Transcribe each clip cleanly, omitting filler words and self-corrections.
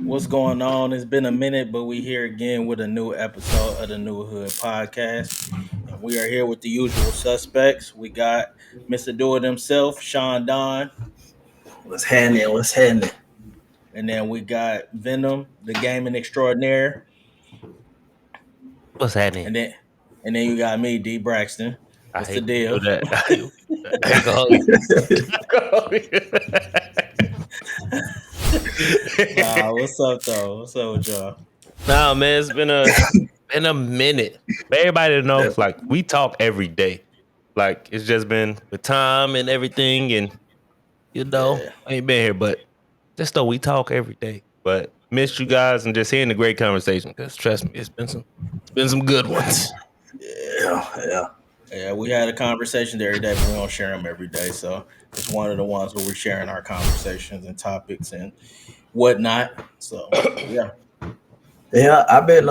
What's going on? It's been a minute, but we here again with a new episode of the New Hood Podcast. And we are here with the usual suspects. We got Mr. Do It himself, Shawn Don. What's happening? What's happening? And then we got Venom, the gaming extraordinaire. What's happening? And then you got me, D Braxton. I What's the hate deal? that. I ain't gonna hold you. What's up though? What's up with y'all? Nah, man, it's been a minute. For everybody to know, like, we talk every day. Like, it's just been the time and everything, and I ain't been here, but just know we talk every day. But missed you guys and just hearing the great conversation, because trust me, it's been some good ones. Yeah, we had a conversation every day, but we don't share them every day. So it's one of the ones where we're sharing our conversations and topics and whatnot. So yeah. Yeah, I've been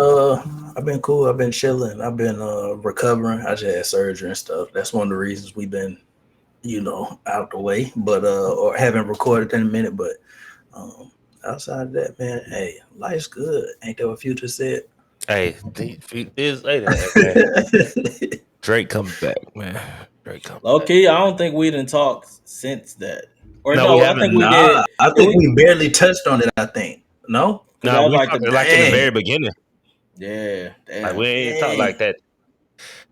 cool. I've been chilling. I've been recovering. I just had surgery and stuff. That's one of the reasons we've been, out the way, but or haven't recorded in a minute. But outside of that, man, hey, life's good. Ain't that what Future said? Hey, that. Drake coming back, man. Drake coming back. I don't think we didn't talk since that. Or no, I think we did. I think we barely touched on it, I think. No? No, we like in the very beginning. Yeah. Damn. Like, we ain't talk like that.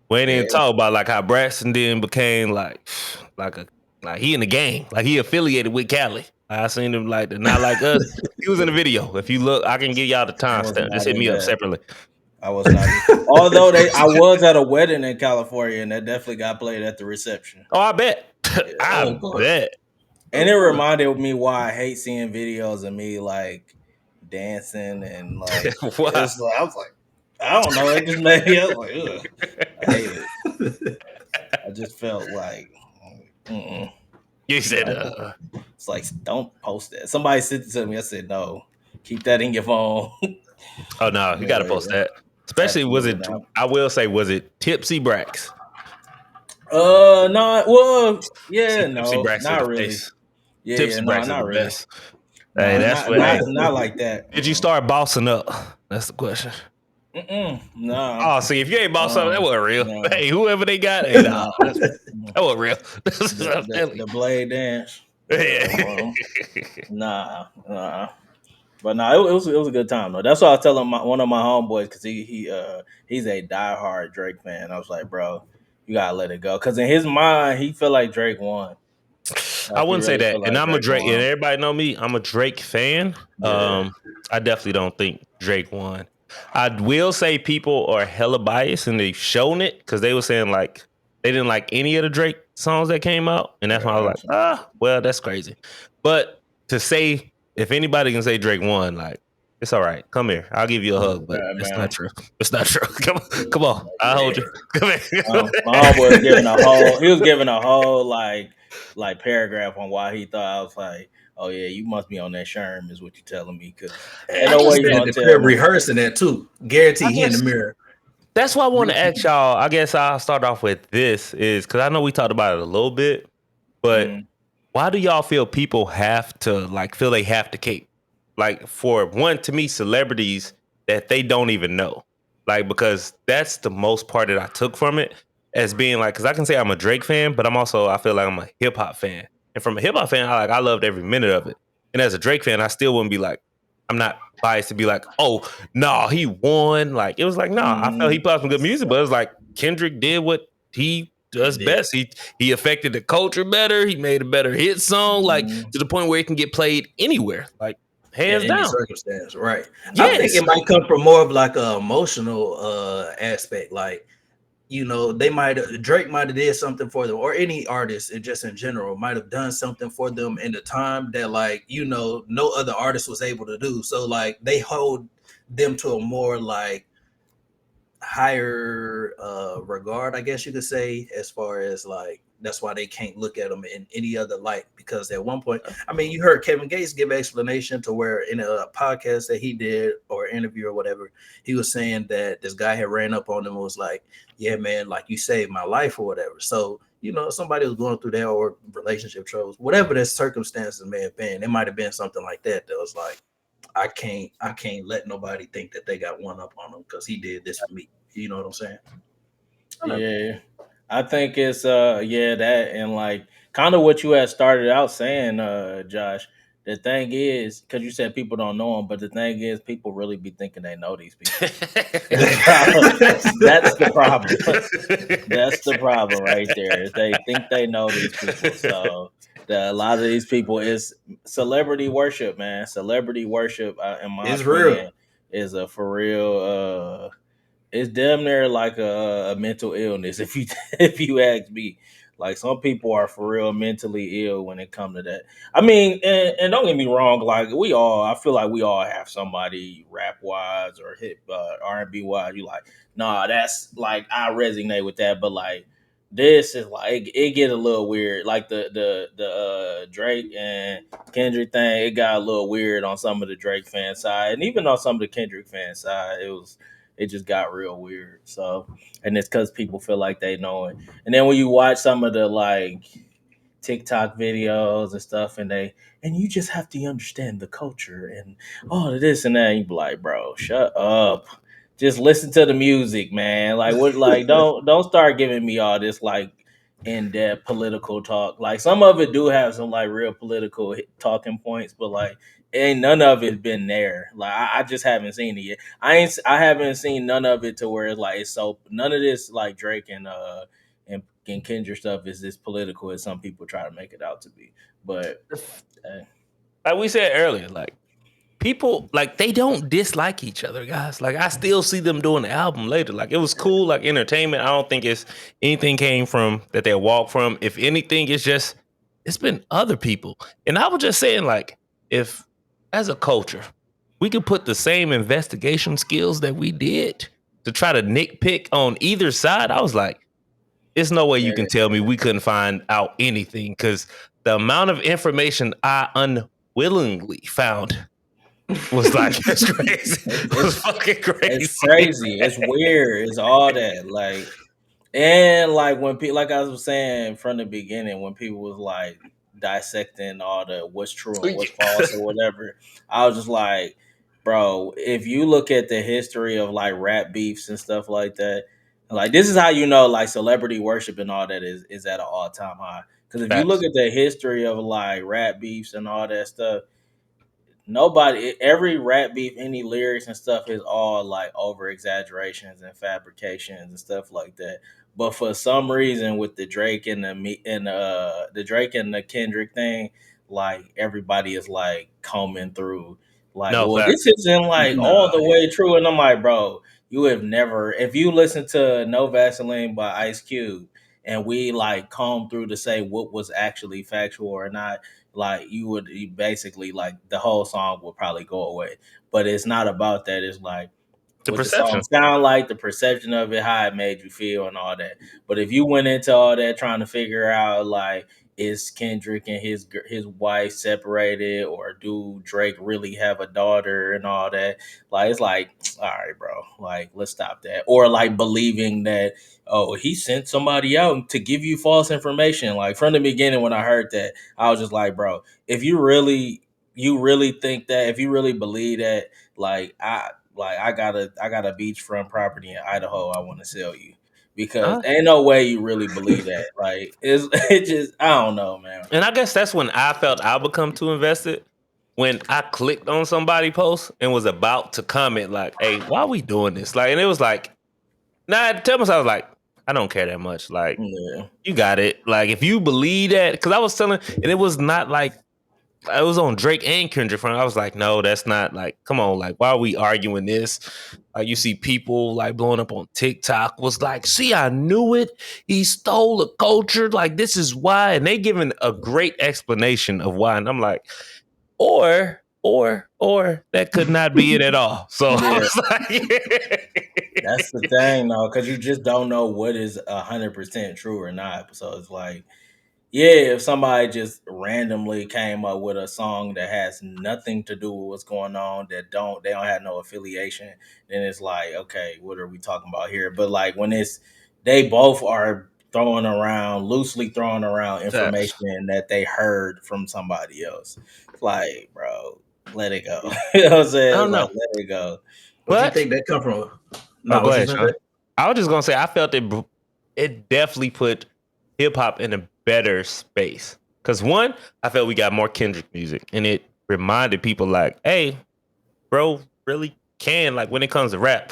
We ain't even talk about like how Braxton then became like he in the gang. Like, he affiliated with Cali. I seen him not like us. He was in the video. If you look, I can give y'all the timestamp. Just hit me up separately. I was not. Although I was at a wedding in California, and that definitely got played at the reception. Oh, I bet. I bet. And it reminded me why I hate seeing videos of me like dancing and like. I was like, I don't know. It just made me. I was like, ugh, I hate it. I just felt like. You said, it's like, don't post that. Somebody sent it to me. I said, no, keep that in your phone. Oh no, you got to post that. Especially, was it? I will say, was it Tipsy Brax? No. Well, yeah, no, Brax not really. Face. Yeah, Tipsy yeah, Brax no, not is the really. best. Hey, that's not like that. Did you start bossing up? That's the question. No. Oh, see, if you ain't bossed up, that wasn't real. No. Hey, whoever they got, hey, nah, that wasn't real. the blade dance. Yeah. Nah. But no, it was a good time though. That's what I was telling one of my homeboys, because he's a diehard Drake fan. I was like, bro, you gotta let it go, because in his mind he felt like Drake won. I wouldn't say that, and I'm a Drake. And everybody know me. I'm a Drake fan. Yeah. I definitely don't think Drake won. I will say people are hella biased, and they've shown it, because they were saying like they didn't like any of the Drake songs that came out, and that's why I was like, well, that's crazy. But to say, if anybody can say Drake won, like, it's all right. Come here, I'll give you a hug, but it's not true. It's not true. Come on, I'll hold you. Come here. My homeboy was giving a whole. He was giving a whole like paragraph on why he thought. I was like, oh yeah, you must be on that Sherm, is what you're telling me. Because ain't no way you're gonna tell me. Rehearsing that too. Guarantee he in the mirror. That's why I want to ask y'all. I guess I'll start off with this, is because I know we talked about it a little bit, but why do y'all feel people have to feel they have to cape? Like, for one, to me, celebrities that they don't even know. Like, because that's the most part that I took from it, as being like, because I can say I'm a Drake fan, but I feel like I'm a hip hop fan. And from a hip hop fan, I loved every minute of it. And as a Drake fan, I still wouldn't be like, I'm not biased to be like, oh, no, he won. Like, it was like, I felt he put out some good music, but it was like Kendrick did what he does best. He affected the culture better. He made a better hit song, like, to the point where it can get played anywhere. Like, hands down. Circumstance, right? Yes. I think it might come from more of like an emotional aspect. Like, Drake might have did something for them, or any artist, and just in general might have done something for them in the time that, like, no other artist was able to do. So like, they hold them to a more like higher regard, I guess you could say, as far as like, that's why they can't look at them in any other light, because at one point, I mean, you heard Kevin Gates give an explanation to where in a podcast that he did, or interview or whatever, he was saying that this guy had ran up on him and was like, yeah, man, like, you saved my life or whatever. So somebody was going through that, or relationship troubles, whatever their circumstances may have been. It might have been something like that was like, I can't let nobody think that they got one up on him because he did this for me. You know what I'm saying? Yeah. I think it's that, and like kind of what you had started out saying, Josh. The thing is, because you said people don't know them, but the thing is, people really be thinking they know these people. That's the problem. That's the problem right there. Is they think they know these people. So a lot of these people is celebrity worship, man. Celebrity worship, in my It's real. opinion, is a for real. It's damn near like a mental illness. If you if you ask me, like some people are for real mentally ill when it comes to that. I mean, and don't get me wrong, like I feel like we all have somebody rap wise or hip R&B wise. You like, nah, that's like I resonate with that, but like this is like it get a little weird. Like the Drake and Kendrick thing, it got a little weird on some of the Drake fan side, and even on some of the Kendrick fan side, it just got real weird. So, and it's because people feel like they know it. And then when you watch some of the like TikTok videos and stuff, and you just have to understand the culture and all of this and that, and you be like, bro, shut up. Just listen to the music, man. Like what? Like don't start giving me all this like in depth political talk. Like some of it do have some like real political talking points, but like ain't none of it been there. Like I just haven't seen it yet. I haven't seen none of it to where it's like it's so none of this like Drake and Kendrick stuff is this political as some people try to make it out to be. But like we said earlier, like people like they don't dislike each other, guys. Like I still see them doing the album later. Like it was cool, like entertainment. I don't think it's anything came from that they walk from. If anything, it's been other people. And I was just saying, like, if as a culture, we could put the same investigation skills that we did to try to nitpick on either side, I was like, there's no way you can tell me we couldn't find out anything, because the amount of information I unwillingly found was like it's crazy. It was fucking crazy. It's crazy. It's weird. It's all that. Like and like when people like I was saying from the beginning, when people was like dissecting all the what's true and what's false or whatever, I was just like, bro, if you look at the history of like rap beefs and stuff like that, like this is how you know like celebrity worship and all that is at an all time high. Because if you look Facts. at the history of like rap beefs and all that stuff, nobody every rap beef, any lyrics and stuff is all like over exaggerations and fabrications and stuff like that. But for some reason with the Drake and the Drake and the Kendrick thing, like everybody is like combing through like, No, well, facts. this isn't like all Nah, the way true. And I'm like, bro, you have never if you listen to No Vaseline by Ice Cube and we like comb through to say what was actually factual or not, like you basically like the whole song will probably go away. But it's not about that. It's like The what the song perception. sound like, the perception of it, how it made you feel, and all that. But if you went into all that trying to figure out like is Kendrick and his wife separated, or do Drake really have a daughter and all that, like it's like all right, bro, like let's stop that. Or like believing that oh he sent somebody out to give you false information. Like from the beginning when I heard that, I was just like, bro, if you really think that, if you really believe that, I got a beachfront property in Idaho I want to sell you, because ain't no way you really believe that. Like it's it just I don't know, man. And I guess that's when I felt I become too invested. When I clicked on somebody post and was about to comment like, "Hey, why are we doing this?" Like, and it was like, nah. Tell myself, I was like, I don't care that much. Like, Yeah. you got it. Like, if you believe that, because I was telling, and it was not like I was on Drake and Kendrick front. I was like, no, that's not like, come on, like, why are we arguing this? Like, you see people like blowing up on TikTok was like, see, I knew it. He stole the culture. Like, this is why. And they giving a great explanation of why. And I'm like, or that could not be it at all. So I Yeah. was like, That's the thing though, because you just don't know what is 100% true or not. So it's like, yeah, if somebody just randomly came up with a song that has nothing to do with what's going on, they don't have no affiliation, then it's like, okay, what are we talking about here? But like when it's they both are loosely throwing around information that they heard from somebody else. Like, bro, let it go. You know what I'm saying? I don't know. Like, let it go. What do you think that come from? No, go ahead, Shawn. I was just gonna say I felt it definitely put hip hop in a better space. Cause one, I felt we got more Kendrick music, and it reminded people like, hey, bro, really can, like, when it comes to rap.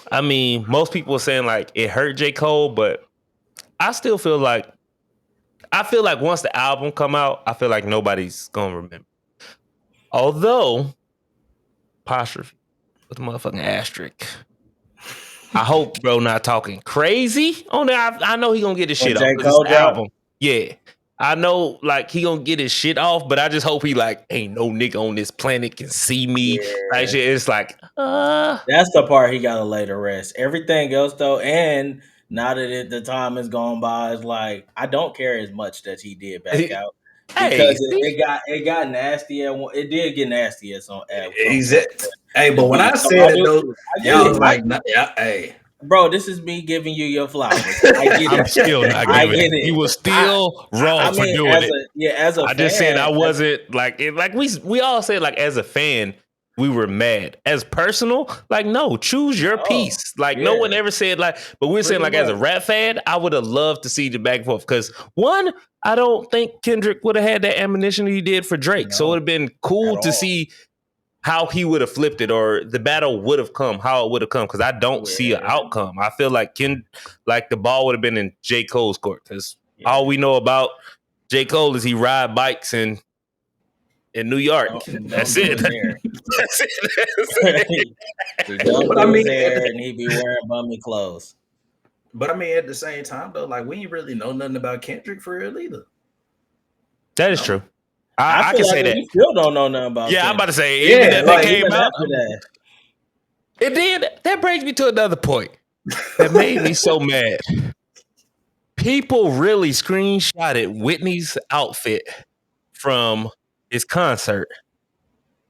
I mean, most people were saying like it hurt J. Cole, but I still feel like once the album come out, I feel like nobody's gonna remember. Although, apostrophe with a motherfucking asterisk. I hope bro not talking crazy on there. I know he gonna get his shit off. J. Cole album. Yeah. I know like he gonna get his shit off, but I just hope he like ain't no nigga on this planet can see me. Yeah. Like shit. It's like that's the part he gotta lay to rest. Everything else though, and now that the time has gone by, it's like I don't care as much that he did back out. Because it got nasty. It did get nasty at some point. Hey, but when I said it though, y'all was like, yeah, hey. Bro, this is me giving you your flowers. I get it. I'm still not giving it. He was still wrong for doing it. As a I fan, just said I wasn't like it. Like we all said, like as a fan, we were mad. As personal, like no, choose your piece. Like no one ever said like, but we're saying like as a rap fan, I would have loved to see the back and forth because one, I don't think Kendrick would have had that ammunition he did for Drake. So it would have been cool to see how he would have flipped it or the battle would have come, how it would have come. Because I don't see an outcome. I feel like the ball would have been in J. Cole's court. Because all we know about J. Cole is he ride bikes in New York. That's it. That's it. But I mean, and he be wearing bummy clothes. But I mean, at the same time though, like we ain't really know nothing about Kendrick for real either. That is true. I can say that. We still don't know nothing about Kendrick. I'm about to say, even that came out. That. It did. That brings me to another point that made me so mad. People really screenshotted Whitney's outfit from his concert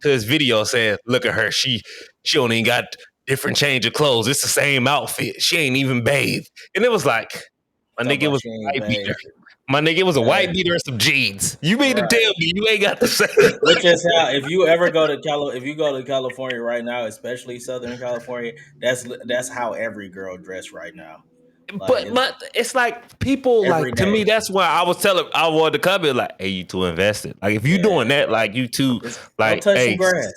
to his video saying, look at her. She only got different change of clothes. It's the same outfit. She ain't even bathed. And it was like, my nigga was a white beater. My nigga was a white beater and some jeans. You mean to tell me you ain't got the same? Which is how if you go to California right now, especially Southern California, that's how every girl dress right now. Like, but it's like people like to me. That's why I wanted to come in like, hey, you too invested. Like if you doing that, like you too, like touch some grass.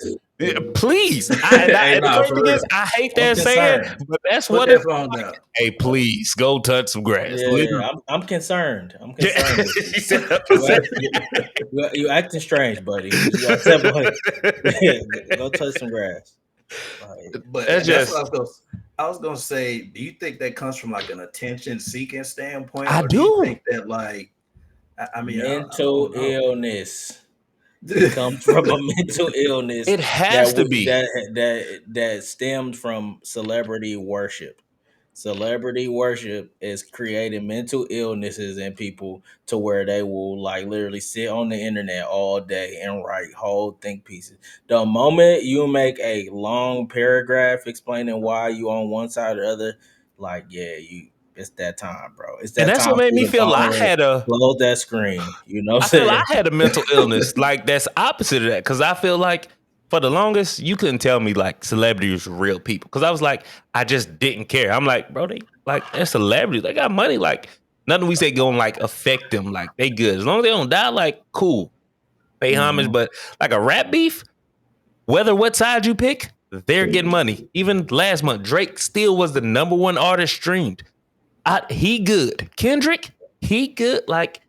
Please. I hate that saying, but that's what it is. Hey, please go touch some grass. Yeah, I'm concerned. You acting strange, buddy. You go touch some grass. But that's what I was gonna say. Do you think that comes from like an attention-seeking standpoint? I do. You think that like, I mean, mental illness. It comes from a mental illness. It has to be that stemmed from celebrity worship. Celebrity worship is creating mental illnesses in people to where they will like literally sit on the internet all day and write whole think pieces. The moment you make a long paragraph explaining why you on one side or the other, like it's that time, bro. It's that and that's time what made me feel I had close that screen. You know, I feel I had a mental illness like that's opposite of that because I feel like for the longest you couldn't tell me like celebrities were real people because I was like I just didn't care. I'm like, bro, they're celebrities. They got money. Like nothing we say gonna like affect them. Like they good as long as they don't die. Like cool, pay homage. But like a rap beef, whether what side you pick, they're getting money. Even last month, Drake still was the #1 artist streamed. He good. Kendrick, he good. Like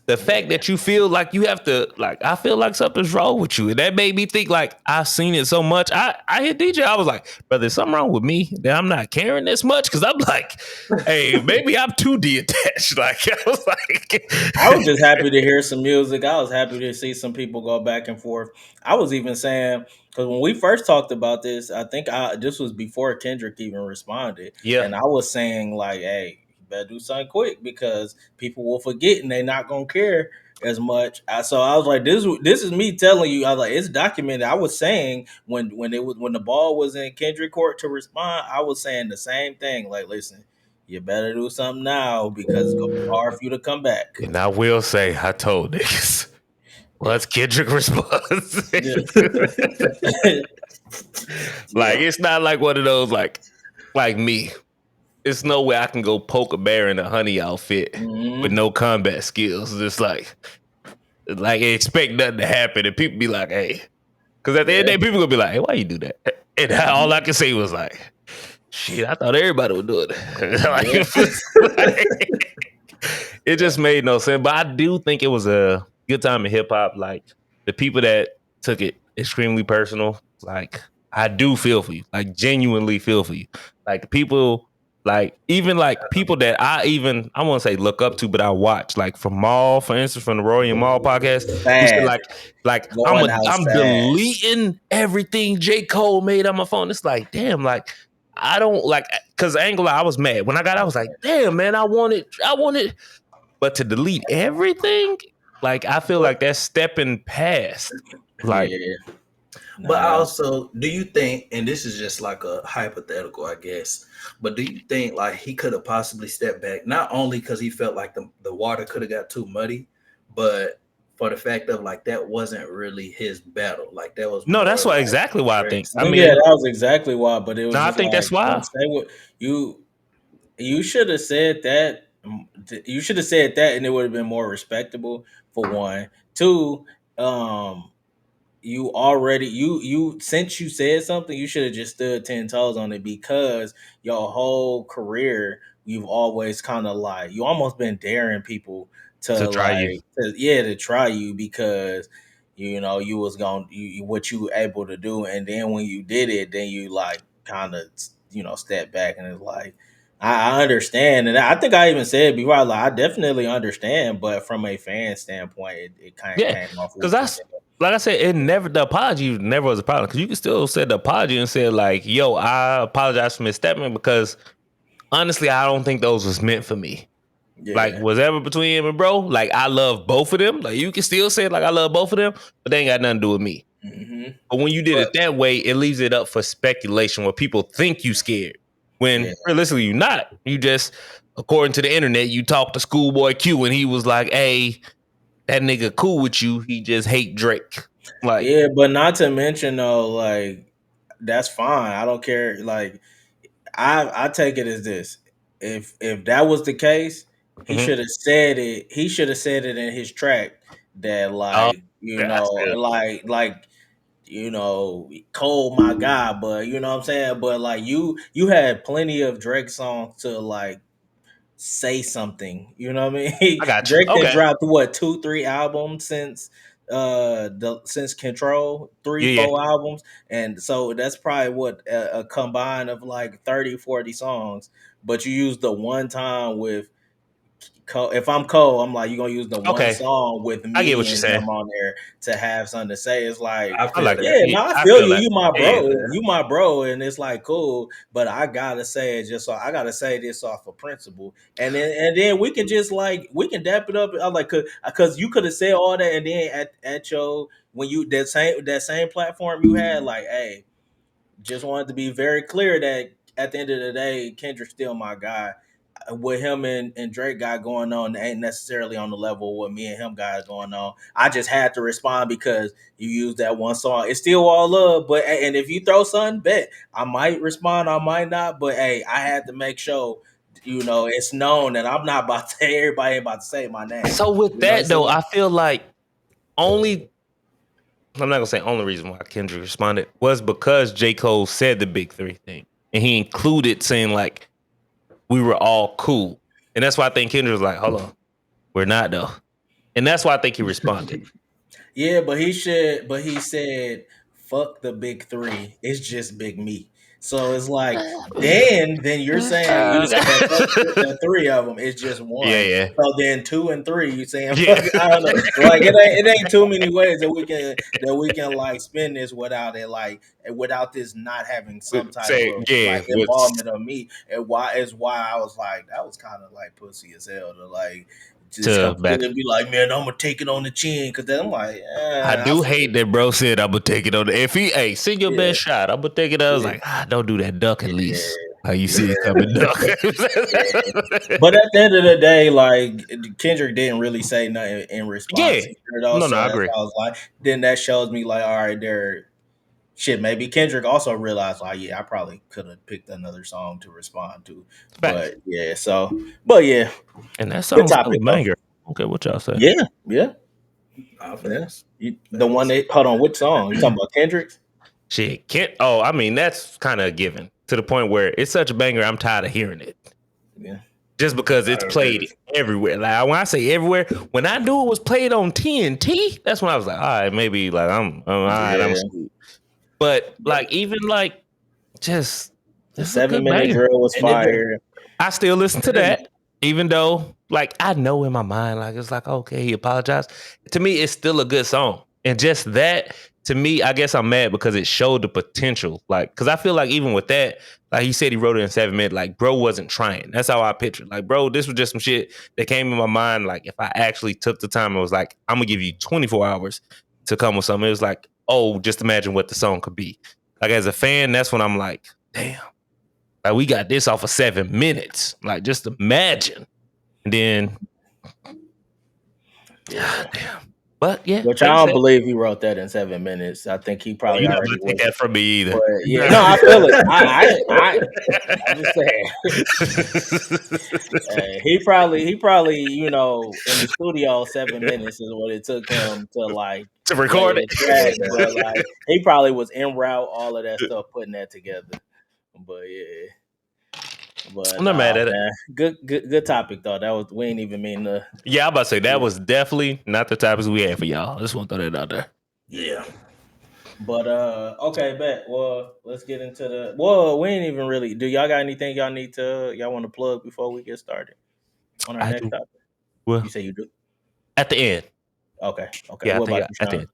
the fact that you feel like you have to, like, I feel like something's wrong with you. And that made me think like I've seen it so much. I hit DJ. I was like, brother, there's something wrong with me that I'm not caring this much. Cause I'm like, hey, maybe I'm too detached. Like I was just happy to hear some music. I was happy to see some people go back and forth. I was even saying, because when we first talked about this, I think this was before Kendrick even responded. Yeah. And I was saying like, hey, you better do something quick because people will forget and they're not going to care as much. So I was like, this is me telling you, I was like, it's documented. I was saying when the ball was in Kendrick court to respond, I was saying the same thing. Like, listen, you better do something now because it's gonna be hard for you to come back. And I will say, I told niggas. What's Kendrick response? Like, it's not like one of those like me. It's no way I can go poke a bear in a honey outfit with no combat skills. Just like expect nothing to happen, and people be like, "Hey," because at the end of the day, people gonna be like, "Hey, why you do that?" And all I can say was like, "Shit, I thought everybody would do it." It just made no sense. But I do think it was a good time in hip hop. Like the people that took it extremely personal, like I do feel for you, like genuinely feel for you. Like the people, like even like people that I won't say look up to, but I watch, like from Maul, for instance, from the Rory and Maul podcast. Who said I'm deleting everything J. Cole made on my phone. It's like, damn, like I don't like, because I was mad when I got. I was like, damn, man, I wanted. But to delete everything, like I feel like that's stepping past. Like, but also, do you think, and this is just like a hypothetical, I guess, but do you think like he could have possibly stepped back, not only because he felt like the water could have got too muddy, but for the fact of like that wasn't really his battle. Like that was that's why exactly why I think. I mean, that was exactly why. But it was. I think that's why. You should have said that. You should have said that, and it would have been more respectable. For one, two. You already since you said something, you should have just stood 10 toes on it, because your whole career you've always kind of like you almost been daring people to try you because you was going what you were able to do, and then when you did it, then you like kind of step back, and it's like I understand, and I think I even said before, like I definitely understand, but from a fan standpoint, it kind of came off because that's. Like I said, the apology never was a problem, because you can still say the apology and say like, "Yo, I apologize for misstepping," because honestly, I don't think those was meant for me. Yeah. Like whatever between him and bro, like I love both of them. Like you can still say like I love both of them, but they ain't got nothing to do with me. Mm-hmm. But when you did it that way, it leaves it up for speculation where people think you scared when realistically you're not. You just, according to the internet, you talked to Schoolboy Q and he was like, "Hey, that nigga cool with you. He just hate Drake." Like, yeah, but not to mention though, like that's fine. I don't care. Like, I take it as this: if that was the case, he should have said it. He should have said it in his track that like Cole my guy, but you know what I'm saying. But like you had plenty of Drake songs to like say something, you know what I mean? I got you. Drake had dropped 2-3 albums since Control, 3-4 albums, and so that's probably what a combine of like 30-40 songs. But you use the one time with Cole. If I'm Cole, I'm like, you're gonna use the one song with me, I get what you're saying, on there to have something to say. It's like, I feel you. You my bro. You my bro, and it's like cool. But I gotta say it I gotta say this off of principle, and then we can just like we can dap it up. I'm like, because you could have said all that, and then at your when you that same platform you had, like, hey, just wanted to be very clear that at the end of the day, Kendrick's still my guy. What him and Drake got going on ain't necessarily on the level what me and him got going on. I just had to respond because you used that one song. It's still all love, but and if you throw something, bet I might respond, I might not. But hey, I had to make sure it's known that I'm not about to. Everybody ain't about to say my name. So with that though, I feel like I'm not gonna say only reason why Kendrick responded was because J. Cole said the big three thing, and he included saying like we were all cool, and that's why I think Kendrick was like, "Hold on, we're not though," and that's why I think he responded. Yeah, but he said, "Fuck the big three. It's just Big Me." So it's like, then you're saying the three of them. It's just one. Yeah. So then 2 and 3, you saying, fuck, I don't know. Like it ain't too many ways that we can like spin this without it, like without this not having some type of like involvement of me. And why I was like, that was kind of like pussy as hell to like. Just completely be like, man, I'm gonna take it on the chin, because then I'm like, I do hate that bro said I'm gonna take it on the. If he send your best shot, I'm gonna take it. I was like, don't do that duck at least. How you see it coming, duck. But at the end of the day, like Kendrick didn't really say nothing in response either, though. No, So I that's agree. why I was like, then that shows me like, all right, there. Shit, maybe Kendrick also realized like, yeah, I probably could have picked another song to respond to. Facts. But yeah, so but yeah, And that good song's still topic a though. banger. Okay, what y'all say? Yeah, yeah. Facts. The one they hold on, which song? You talking about Kendrick's? Shit, can't. Oh, I mean, that's kind of a given to the point where it's such a banger. I'm tired of hearing it. Yeah. Just because it's played everywhere. Like when I say everywhere, when I knew it was played on TNT, that's when I was like, all right, maybe like I'm all right, I'm sweet. But like even like just the this is a good 7-minute banger. drill was fire. I still listen to that, even though like I know in my mind, like it's like, okay, he apologized. To me, it's still a good song. And just that, to me, I guess I'm mad because it showed the potential. Like, because I feel like even with that, like he said he wrote it in 7 minutes, like bro wasn't trying. That's how I pictured. Like, bro, this was just some shit that came in my mind. Like, if I actually took the time and was like, I'm gonna give you 24 hours to come with something, it was like, oh, just imagine what the song could be. Like as a fan, that's when I'm like, damn. Like we got this off of 7 minutes. Like just imagine. And then yeah. Damn. But yeah. Which I don't believe he wrote that in 7 minutes. I think he probably you're already not gonna take that from me either. But yeah, no, I feel it. I'm just saying. He probably, you know, in the studio 7 minutes is what it took him to like to record lay it. the track, but like he probably was en route, all of that stuff, putting that together. But yeah. But I'm not mad at it. Good topic though. That was we ain't even mean to. Yeah, I'm about to say that was definitely not the topics we had for y'all. I just want to throw that out there. Yeah. But okay, bet. Well, let's get into the. Well, we ain't even really. Do y'all got anything y'all want to plug before we get started on our next topic? Well, you say you do at the end. Okay. Yeah, what about you, at the Shawn?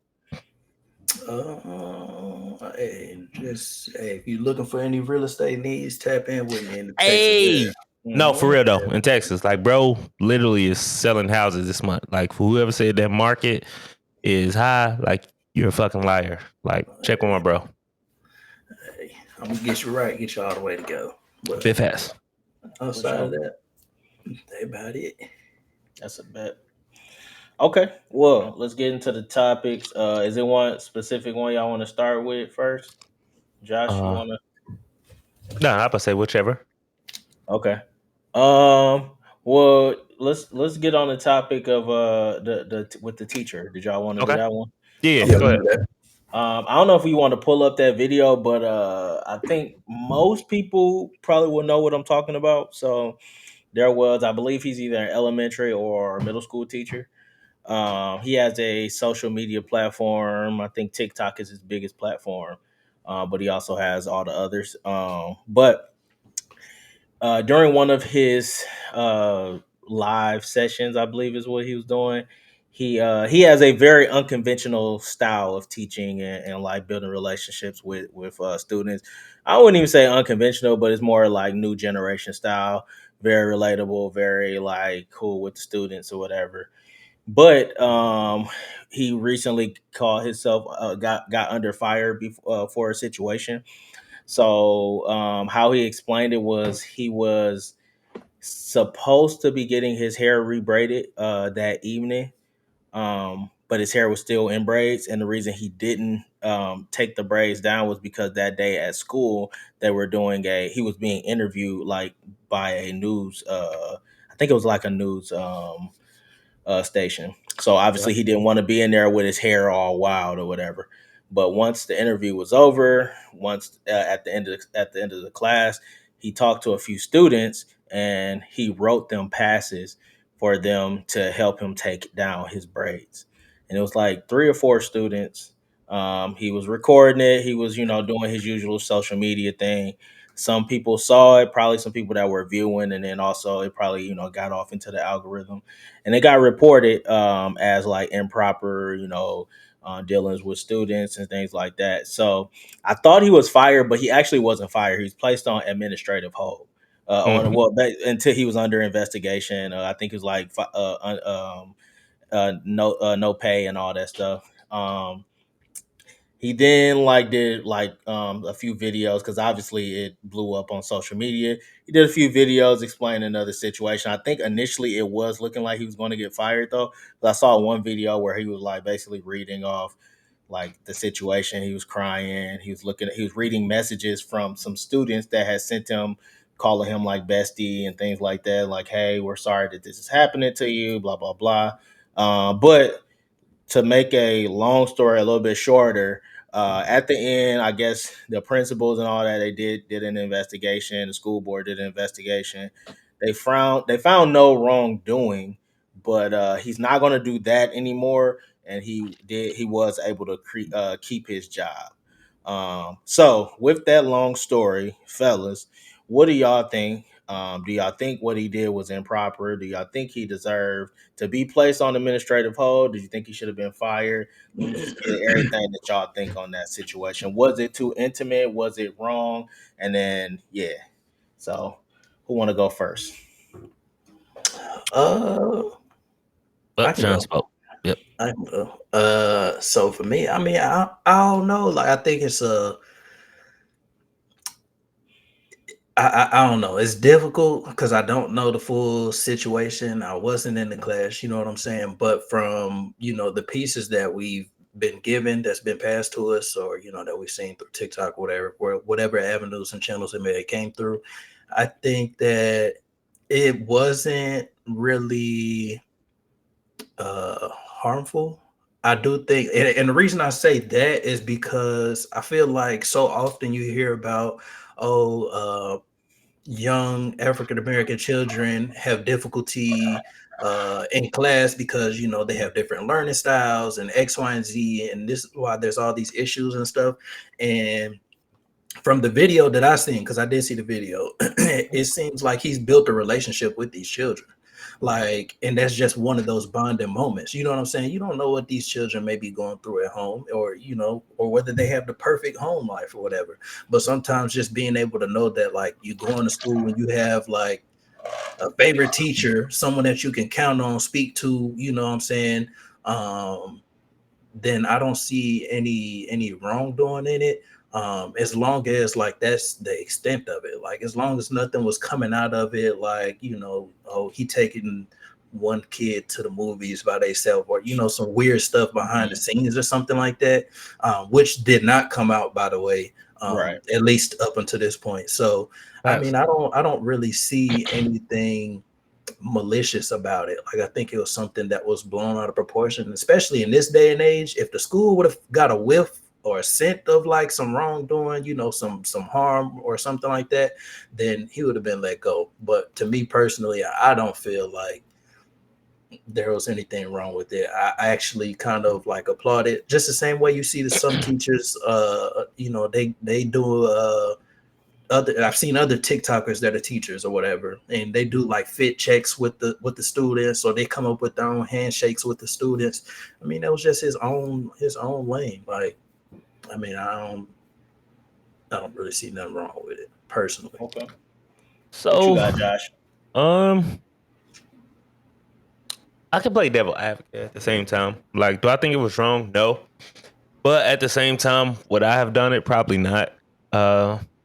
end. If you're looking for any real estate needs, tap in with me in the Texas. No, for real though. Yeah. In Texas, like bro, literally is selling houses this month. Like for whoever said that market is high, like you're a fucking liar. Like check with my bro. Hey, I'm gonna get you right, get you all the way to go. But Bit fast. Outside of that, that's about it. That's a bet. Okay, well, let's get into the topics. Is it one specific one y'all want to start with first? Josh, you want to? No, I'm gonna say whichever. Okay. Well, let's get on the topic of the with the teacher. Did y'all want to do that one? Yeah. Okay. Go ahead. I don't know if you want to pull up that video, but I think most people probably will know what I'm talking about. So there was, I believe he's either an elementary or middle school teacher. He has a social media platform. I think TikTok is his biggest platform, but he also has all the others. But during one of his live sessions, I believe is what he was doing. He has a very unconventional style of teaching and like building relationships with students. I wouldn't even say unconventional, but it's more like new generation style. Very relatable, very like cool with the students or whatever. But he recently called himself got under fire for a situation. So how he explained it was he was supposed to be getting his hair rebraided that evening, but his hair was still in braids. And the reason he didn't take the braids down was because that day at school they were doing he was being interviewed like by a news. I think it was like a news station. So obviously he didn't want to be in there with his hair all wild or whatever. But once the interview was over, once at the end of the class, he talked to a few students and he wrote them passes for them to help him take down his braids. And it was like 3 or 4 students. He was recording it. He was, doing his usual social media thing. Some people saw it, probably some people that were viewing, and then also it probably, got off into the algorithm, and it got reported as like improper, dealings with students and things like that. So I thought he was fired, but he actually wasn't fired. He was placed on administrative hold. Until he was under investigation. I think it was like no pay and all that stuff. He then like did like a few videos because obviously it blew up on social media. He did a few videos explaining another situation. I think initially it was looking like he was going to get fired though. But I saw one video where he was like basically reading off like the situation. He was crying. He was reading messages from some students that had sent him, calling him like bestie and things like that. Like, hey, we're sorry that this is happening to you, blah, blah, blah. But to make a long story a little bit shorter, at the end, I guess the principals and all that they did an investigation. The school board did an investigation. They found no wrongdoing, but he's not going to do that anymore. And he was able to keep his job. So with that long story, fellas, what do y'all think? Do y'all think what he did was improper? Do y'all think he deserved to be placed on administrative hold? Do you think he should have been fired? Let me just get everything that y'all think on that situation. Was it too intimate? Was it wrong? And then so who want to go first? I can Shawn go. spoke. Yep. I can go. So for me, I mean, I don't know. Like, I think it's I don't know. It's difficult because I don't know the full situation. I wasn't in the class, you know what I'm saying? But from, the pieces that we've been given, that's been passed to us, or, that we've seen through TikTok, whatever avenues and channels it may have came through, I think that it wasn't really harmful. I do think, and the reason I say that is because I feel like so often you hear about, young African American children have difficulty in class because they have different learning styles and X, Y, and Z, and this is why there's all these issues and stuff. And from the video that I seen, because I did see the video, it seems like he's built a relationship with these children. Like, and that's just one of those bonding moments. You know what I'm saying? You don't know what these children may be going through at home, or or whether they have the perfect home life or whatever. But sometimes just being able to know that, like, you going to school and you have like a favorite teacher, someone that you can count on, speak to, you know what I'm saying? Then I don't see any wrongdoing in it. As long as, like, that's the extent of it. Like, as long as nothing was coming out of it, like, oh, he taking one kid to the movies by themselves, or some weird stuff behind the scenes or something like that, which did not come out, by the way, Right. at least up until this point. So I mean, I don't really see anything malicious about it. Like, I think it was something that was blown out of proportion, especially in this day and age. If the school would have got a whiff or a scent of like some wrongdoing, some harm or something like that, then he would have been let go. But to me personally, I don't feel like there was anything wrong with it. I actually kind of like applaud it, just the same way you see that some teachers they do I've seen other TikTokers that are teachers or whatever, and they do like fit checks with the students, or they come up with their own handshakes with the students. I mean, that was just his own lane. Like, I mean, I don't really see nothing wrong with it personally. Okay. So what you got, Josh? I can play devil advocate at the same time. Like, do I think it was wrong? No. But at the same time, would I have done it? Probably not.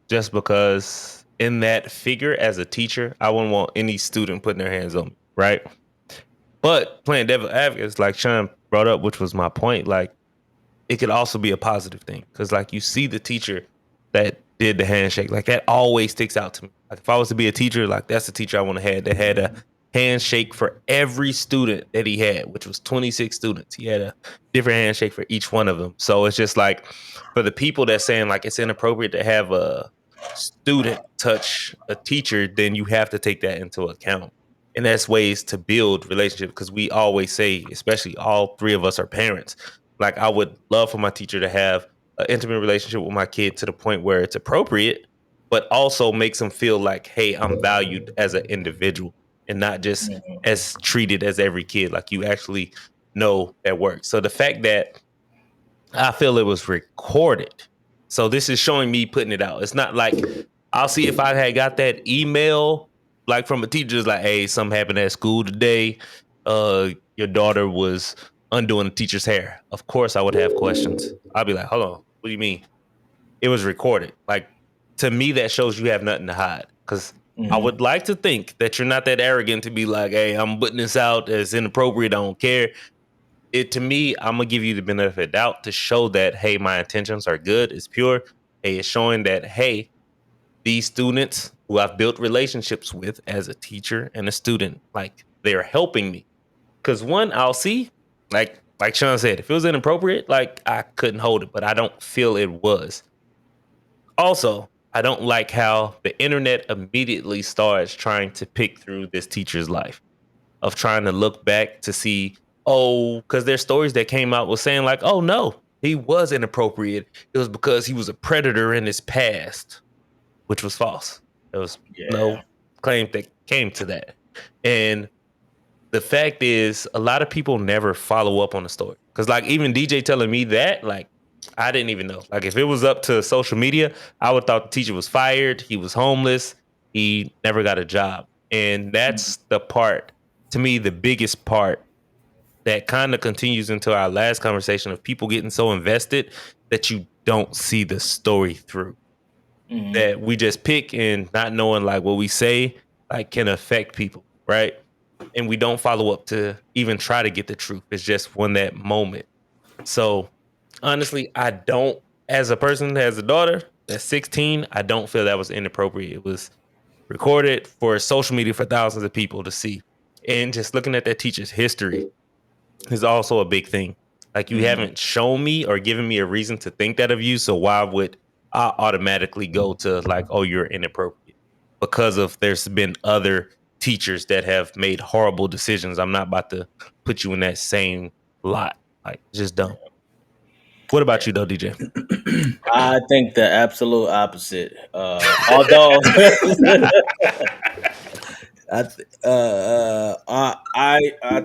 Just because in that figure as a teacher, I wouldn't want any student putting their hands on me, right? But playing devil advocate is like Shawn brought up, which was my point. Like, it could also be a positive thing because, like, you see the teacher that did the handshake. Like, that always sticks out to me. Like, if I was to be a teacher, like, that's the teacher I want to have that had a handshake for every student that he had, which was 26 students. He had a different handshake for each one of them. So it's just like, for the people that's saying like it's inappropriate to have a student touch a teacher, then you have to take that into account. And that's ways to build relationships, because we always say, especially all three of us are parents. Like, I would love for my teacher to have an intimate relationship with my kid to the point where it's appropriate, but also makes them feel like, hey, I'm valued as an individual and not just as treated as every kid. Like, you actually know that works. So the fact that I feel it was recorded, so this is showing me putting it out. It's not like I'll see if I had got that email like from a teacher, just like, hey, something happened at school today. Your daughter was undoing the teacher's hair. Of course, I would have questions. I'll be like, hold on, What do you mean? It was recorded. Like, to me, that shows you have nothing to hide. Because I would like to think that you're not that arrogant to be like, hey, I'm putting this out as inappropriate. I don't care. To me, I'm gonna give you the benefit of the doubt to show that, hey, my intentions are good, it's pure. Hey, it's showing that, hey, these students who I've built relationships with as a teacher and a student, like, they're helping me. Because one, I'll see, like Shawn said, if it was inappropriate, like, I couldn't hold it, but I don't feel it was. Also, I don't like how the internet immediately starts trying to pick through this teacher's life, of trying to look back to see, oh, because there's stories that came out was saying like, oh no, he was inappropriate. It was because he was a predator in his past, which was false. There was no claim that came to that. And the fact is, a lot of people never follow up on the story. Because, like, even DJ telling me that, like, I didn't even know. Like, if it was up to social media, I would thought the teacher was fired. He was homeless. He never got a job. And that's the part, to me, the biggest part that kind of continues into our last conversation of people getting so invested that you don't see the story through. That we just pick and not knowing like what we say like can affect people, right? And we don't follow up to even try to get the truth. It's just when that moment. So honestly, I don't, as a person that has a daughter that's 16, I don't feel that was inappropriate. It was recorded for social media for thousands of people to see. And just looking at that teacher's history is also a big thing. Like, you haven't shown me or given me a reason to think that of you. So why would I automatically go to like, oh, you're inappropriate? Because of there's been other teachers that have made horrible decisions. I'm not about to put you in that same lot. Like, just dumb. What about you though, DJ? I think the absolute opposite. Although I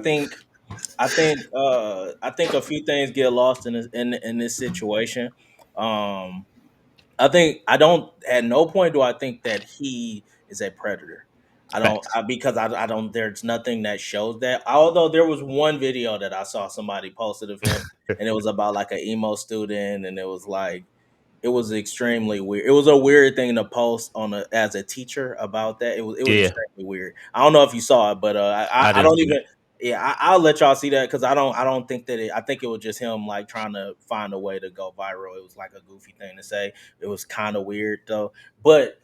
think I think a few things get lost in this situation. Um, I think I don't. At no point do I think that he is a predator. I don't Facts. because I don't. There's nothing that shows that. Although there was one video that I saw somebody posted of him, and it was about like an emo student, and it was like it was extremely weird. It was a weird thing to post on as a teacher about that. It was Yeah, extremely weird. I don't know if you saw it, but I I didn't don't see even. it. Yeah, I'll let y'all see that because I don't think that I think it was just him like trying to find a way to go viral. It was like a goofy thing to say. It was kind of weird though, but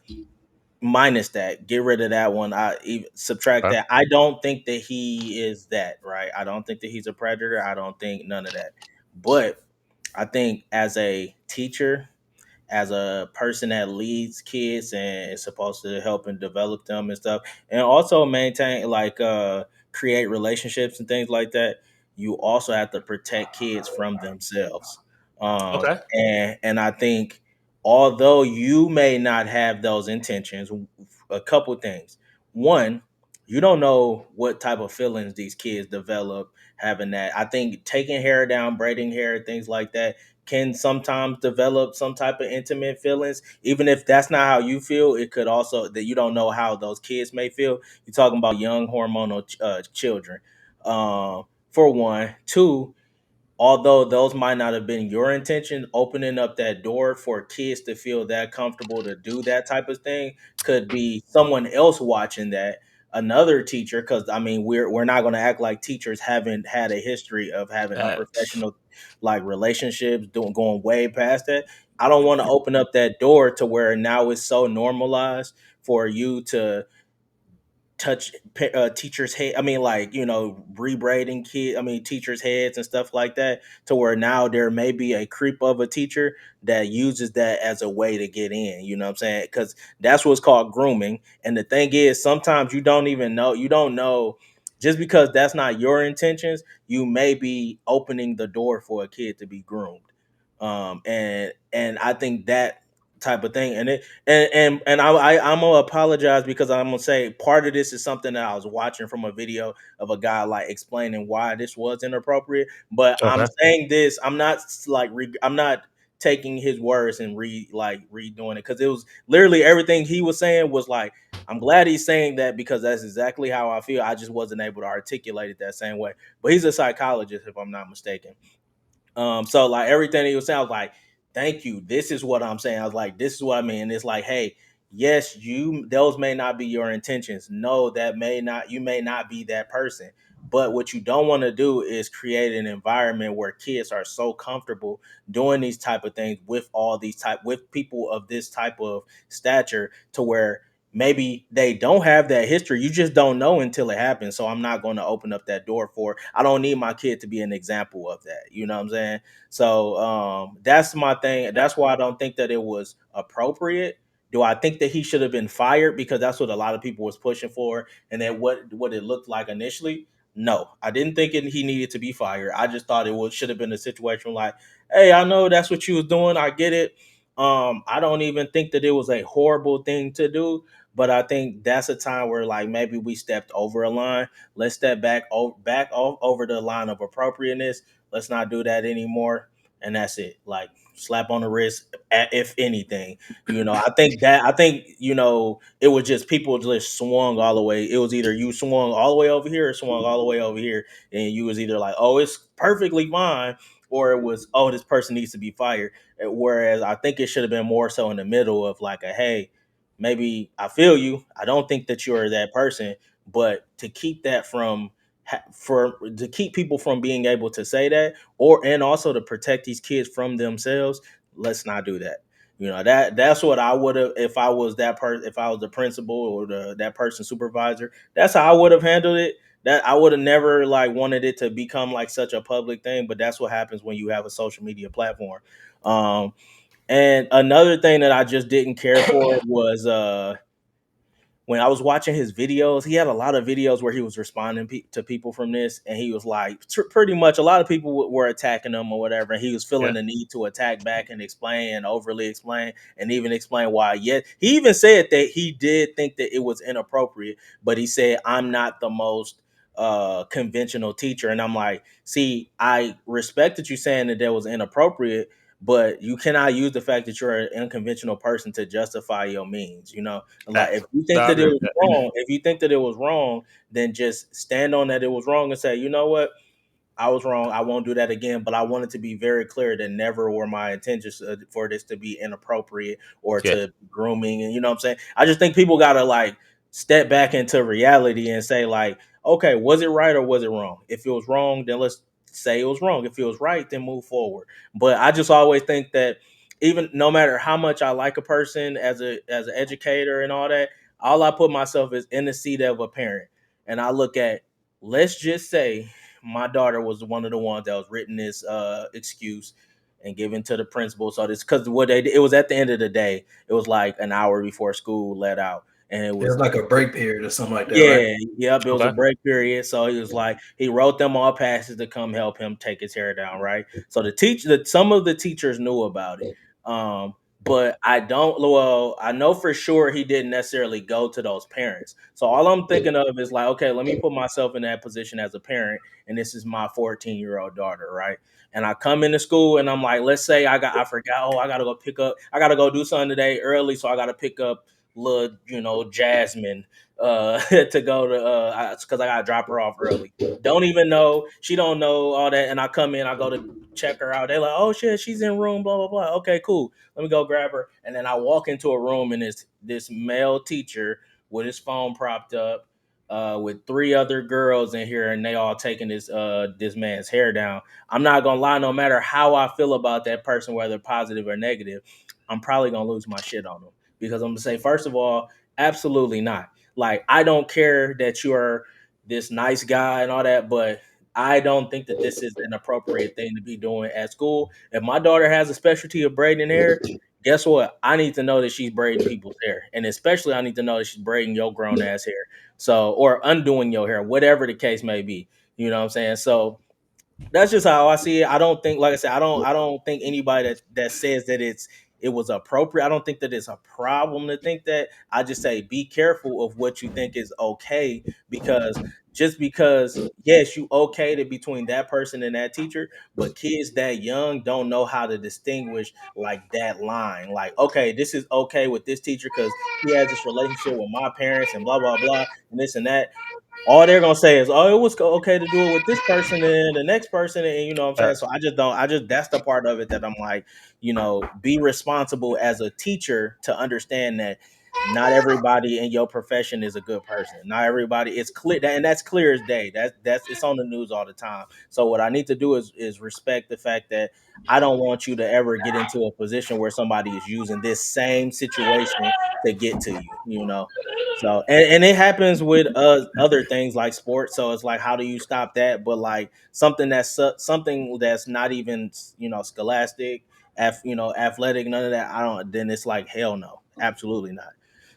minus that, get rid of that one. I even subtract Huh? that. I don't think that he is that, right. I don't think that he's a predator. I don't think none of that. But I think as a teacher, as a person that leads kids and is supposed to help and develop them and stuff, and also maintain like create relationships and things like that, you also have to protect kids from themselves. Okay. And I think although you may not have those intentions, a couple things. One, you don't know what type of feelings these kids develop having that. I think taking hair down, braiding hair, things like that can sometimes develop some type of intimate feelings. Even if that's not how you feel, it could also that you don't know how those kids may feel. You're talking about young hormonal children. For one, two, although those might not have been your intention, opening up that door for kids to feel that comfortable to do that type of thing could be someone else watching that, another teacher. Because I mean, we're not going to act like teachers haven't had a history of having Facts. unprofessional like relationships, doing going way past that. I don't want to open up that door to where now it's so normalized for you to touch teachers' head. I mean, like rebraiding teachers' heads and stuff like that. To where now there may be a creep of a teacher that uses that as a way to get in. You know what I'm saying? Because that's what's called grooming. And the thing is, sometimes you don't even know. You don't know. Just because that's not your intentions, you may be opening the door for a kid to be groomed. And I think that type of thing, and I'm gonna apologize because I'm gonna say part of this is something that I was watching from a video of a guy like explaining why this was inappropriate. But I'm Okay. saying this, I'm not like I'm not taking his words and redoing it because it was literally everything he was saying was like, I'm glad he's saying that because that's exactly how I feel. I just wasn't able to articulate it that same way. But he's a psychologist, if I'm not mistaken. So like everything he was saying, I was like, thank you. This is what I'm saying. I was like, this is what I mean. And it's like, hey, yes, those may not be your intentions. No, you may not be that person. But what you don't want to do is create an environment where kids are so comfortable doing these type of things with people of this type of stature to where maybe they don't have that history. You just don't know until it happens. So I'm not going to open up that door for. I don't need my kid to be an example of that. You know what I'm saying? So that's my thing. That's why I don't think that it was appropriate. Do I think that he should have been fired because that's what a lot of people was pushing for, and then what it looked like initially? No, I didn't think he needed to be fired. I just thought should have been a situation like, hey, I know that's what you was doing. I get it. I don't even think that it was a horrible thing to do, but I think that's a time where like maybe we stepped over a line. Let's step back off over the line of appropriateness. Let's not do that anymore. And that's it. Like slap on the wrist, if anything. I think, it was just people just swung all the way. It was either you swung all the way over here or swung all the way over here. And you was either like, oh, it's perfectly fine, or it was, oh, this person needs to be fired. Whereas I think it should have been more so in the middle of like a, hey, maybe I feel you. I don't think that you're that person, but to keep that for to keep people from being able to say that, and also to protect these kids from themselves, let's not do that. That's what I would have if I was that person, if I was the principal or that person supervisor. That's how I would have handled it. That I would have never like wanted it to become like such a public thing, but that's what happens when you have a social media platform. um and another thing that I just didn't care for was when I was watching his videos. He had a lot of videos where he was responding to people from this, and he was like, pretty much a lot of people were attacking him or whatever. And he was feeling the need to attack back and explain and overly explain and even explain why. Yet he even said that he did think that it was inappropriate, but he said, "I'm not the most conventional teacher." And I'm like, see, I respect that you saying that was inappropriate, but you cannot use the fact that you're an unconventional person to justify your means. Like if you think that it was wrong, then just stand on that it was wrong and say, you know what, I was wrong. I won't do that again. But I wanted to be very clear that never were my intentions for this to be inappropriate or to grooming. And you know what I'm saying? I just think people gotta like step back into reality and say like, okay, was it right or was it wrong? If it was wrong, then let's say it was wrong. If it was right, then move forward. But I just always think that even no matter how much I like a person as an educator and all that, all I put myself is in the seat of a parent, and I look at, let's just say my daughter was one of the ones that was written this excuse and given to the principal. So this because what they did, it was at the end of the day, it was like an hour before school let out, and it was like a break period or something like that, right? yeah, yep. It was a break period, so he was like he wrote them all passes to come help him take his hair down, right? So some of the teachers knew about it, but I don't. Well, I know for sure he didn't necessarily go to those parents. So all I'm thinking of is like, okay, let me put myself in that position as a parent, and this is my 14-year-old daughter, right? And I come into school and I'm like, let's say I forgot, oh, I gotta go do something today early, so I gotta pick up little, Jasmine to go to because I gotta drop her off early. Don't even know, she don't know all that, and I come in, I go to check her out. They're like, oh shit, she's in room, blah blah blah. Okay, cool. Let me go grab her, and then I walk into a room and it's this male teacher with his phone propped up, with three other girls in here, and they all taking this man's hair down. I'm not gonna lie, no matter how I feel about that person, whether positive or negative, I'm probably gonna lose my shit on them because I'm gonna say, first of all, absolutely not. Like, I don't care that you're this nice guy and all that, but I don't think that this is an appropriate thing to be doing at school. If my daughter has a specialty of braiding hair, guess what? I need to know that she's braiding people's hair. And especially I need to know that she's braiding your grown ass hair. So, or undoing your hair, whatever the case may be. You know what I'm saying? So that's just how I see it. I don't think, like I said, I don't think anybody that says that it was appropriate. I don't think that it's a problem to think that. I just say be careful of what you think is okay, because just because yes, you okayed it between that person and that teacher, but kids that young don't know how to distinguish like that line. Like, okay, this is okay with this teacher because he has this relationship with my parents and blah blah blah and this and that. all they're gonna say is, "Oh, it was okay to do it with this person and the next person," and you know what I'm saying. So I just don't. I just that's the part of it that I'm like, be responsible as a teacher to understand that not everybody in your profession is a good person. Not everybody. It's clear that, and that's clear as day. That's it's on the news all the time. So what I need to do is respect the fact that I don't want you to ever get into a position where somebody is using this same situation to get to you. So and it happens with other things like sports. So it's like, how do you stop that? But like something that's not even scholastic, athletic, none of that. I don't. Then it's like, hell no, absolutely not.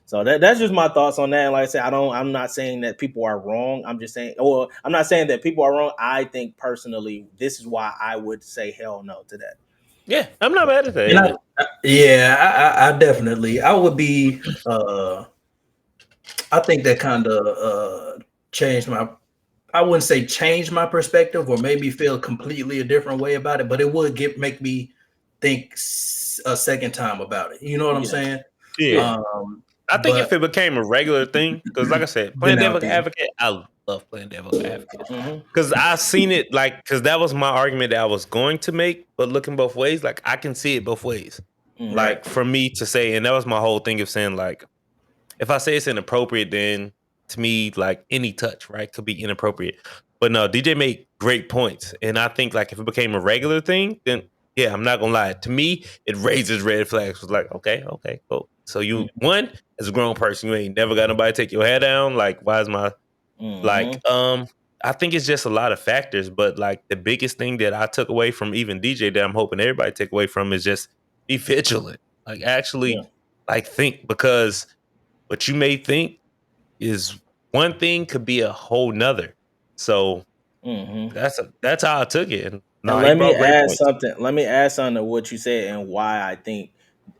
So that's just my thoughts on that. And like I said, I'm not saying that people are wrong. I'm just saying, or I'm not saying that people are wrong. I think personally, this is why I would say hell no to that. Yeah, I'm not mad at that And either. I definitely, I would be, I think that kind of changed my, I wouldn't say change my perspective or maybe feel completely a different way about it, but it would make me think a second time about it. You know what I'm Yeah. saying? Yeah. I think if But it became a regular thing, because like I said, then playing I'll devil be, advocate, I love playing devil advocate. Mm-hmm. Because I seen it because that was my argument that I was going to make, but looking both ways, like I can see it both ways. Mm-hmm. right. Like for me to say, and that was my whole thing of saying, like, if I say it's inappropriate, then to me, like any touch, right, could be inappropriate. But no, DJ made great points. And I think like if it became a regular thing, then yeah, I'm not gonna lie. To me, it raises red flags. It's like, okay, cool. So you one, as a grown person, you ain't never got nobody take your hair down. Like, why is my Mm-hmm. like I think it's just a lot of factors, but like the biggest thing that I took away from even DJ that I'm hoping everybody take away from is just be vigilant. Like Yeah. actually like think, because what you may think is one thing could be a whole nother. So Mm-hmm. that's how I took it. And no, And he let me brought great add points. something. Let me add something to what you said and why I think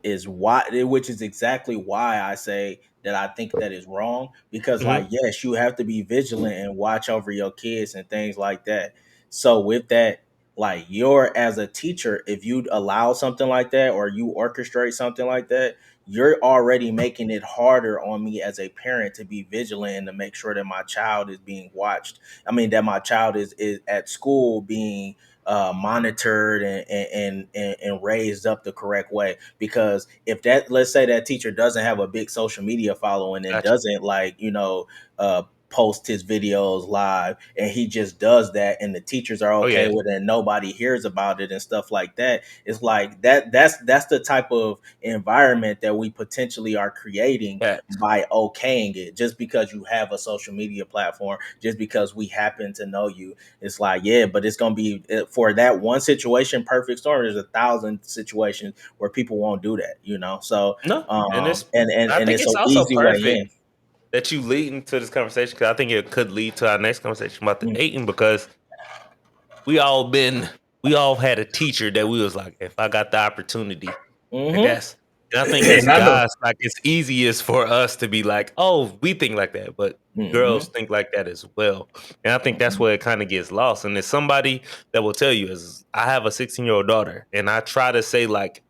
which is exactly why I say that I think that is wrong. Because like, Mm-hmm. yes, you have to be vigilant and watch over your kids and things like that. So with that, like you're as a teacher, if you allow something like that or you orchestrate something like that, you're already making it harder on me as a parent to be vigilant and to make sure that my child is being watched. I mean, that my child is at school being monitored and raised up the correct way. Because if that, let's say that teacher doesn't have a big social media following and Gotcha. doesn't like post his videos live, and he just does that and the teachers are Oh okay yeah. with it and nobody hears about it and stuff like that, it's like that's the type of environment that we potentially are creating Facts. by okaying it just because you have a social media platform, just because we happen to know you. It's like, yeah, but it's gonna be for that one situation, perfect storm. There's 1,000 situations where people won't do that. So No. And it's I and think it's it's an also easy way perfect in. that you lead into this conversation, because I think it could lead to our next conversation about the Mm. dating, because we all been we all had a teacher that we was like, if I got the opportunity, like Mm-hmm. that's, and I think as and I know, guys, like it's easiest for us to be like, oh, we think like that, but girls Mm-hmm. think like that as well. And I think that's Mm-hmm. where it kind of gets lost. And there's somebody that will tell you is I have a 16-year-old daughter, and I try to say like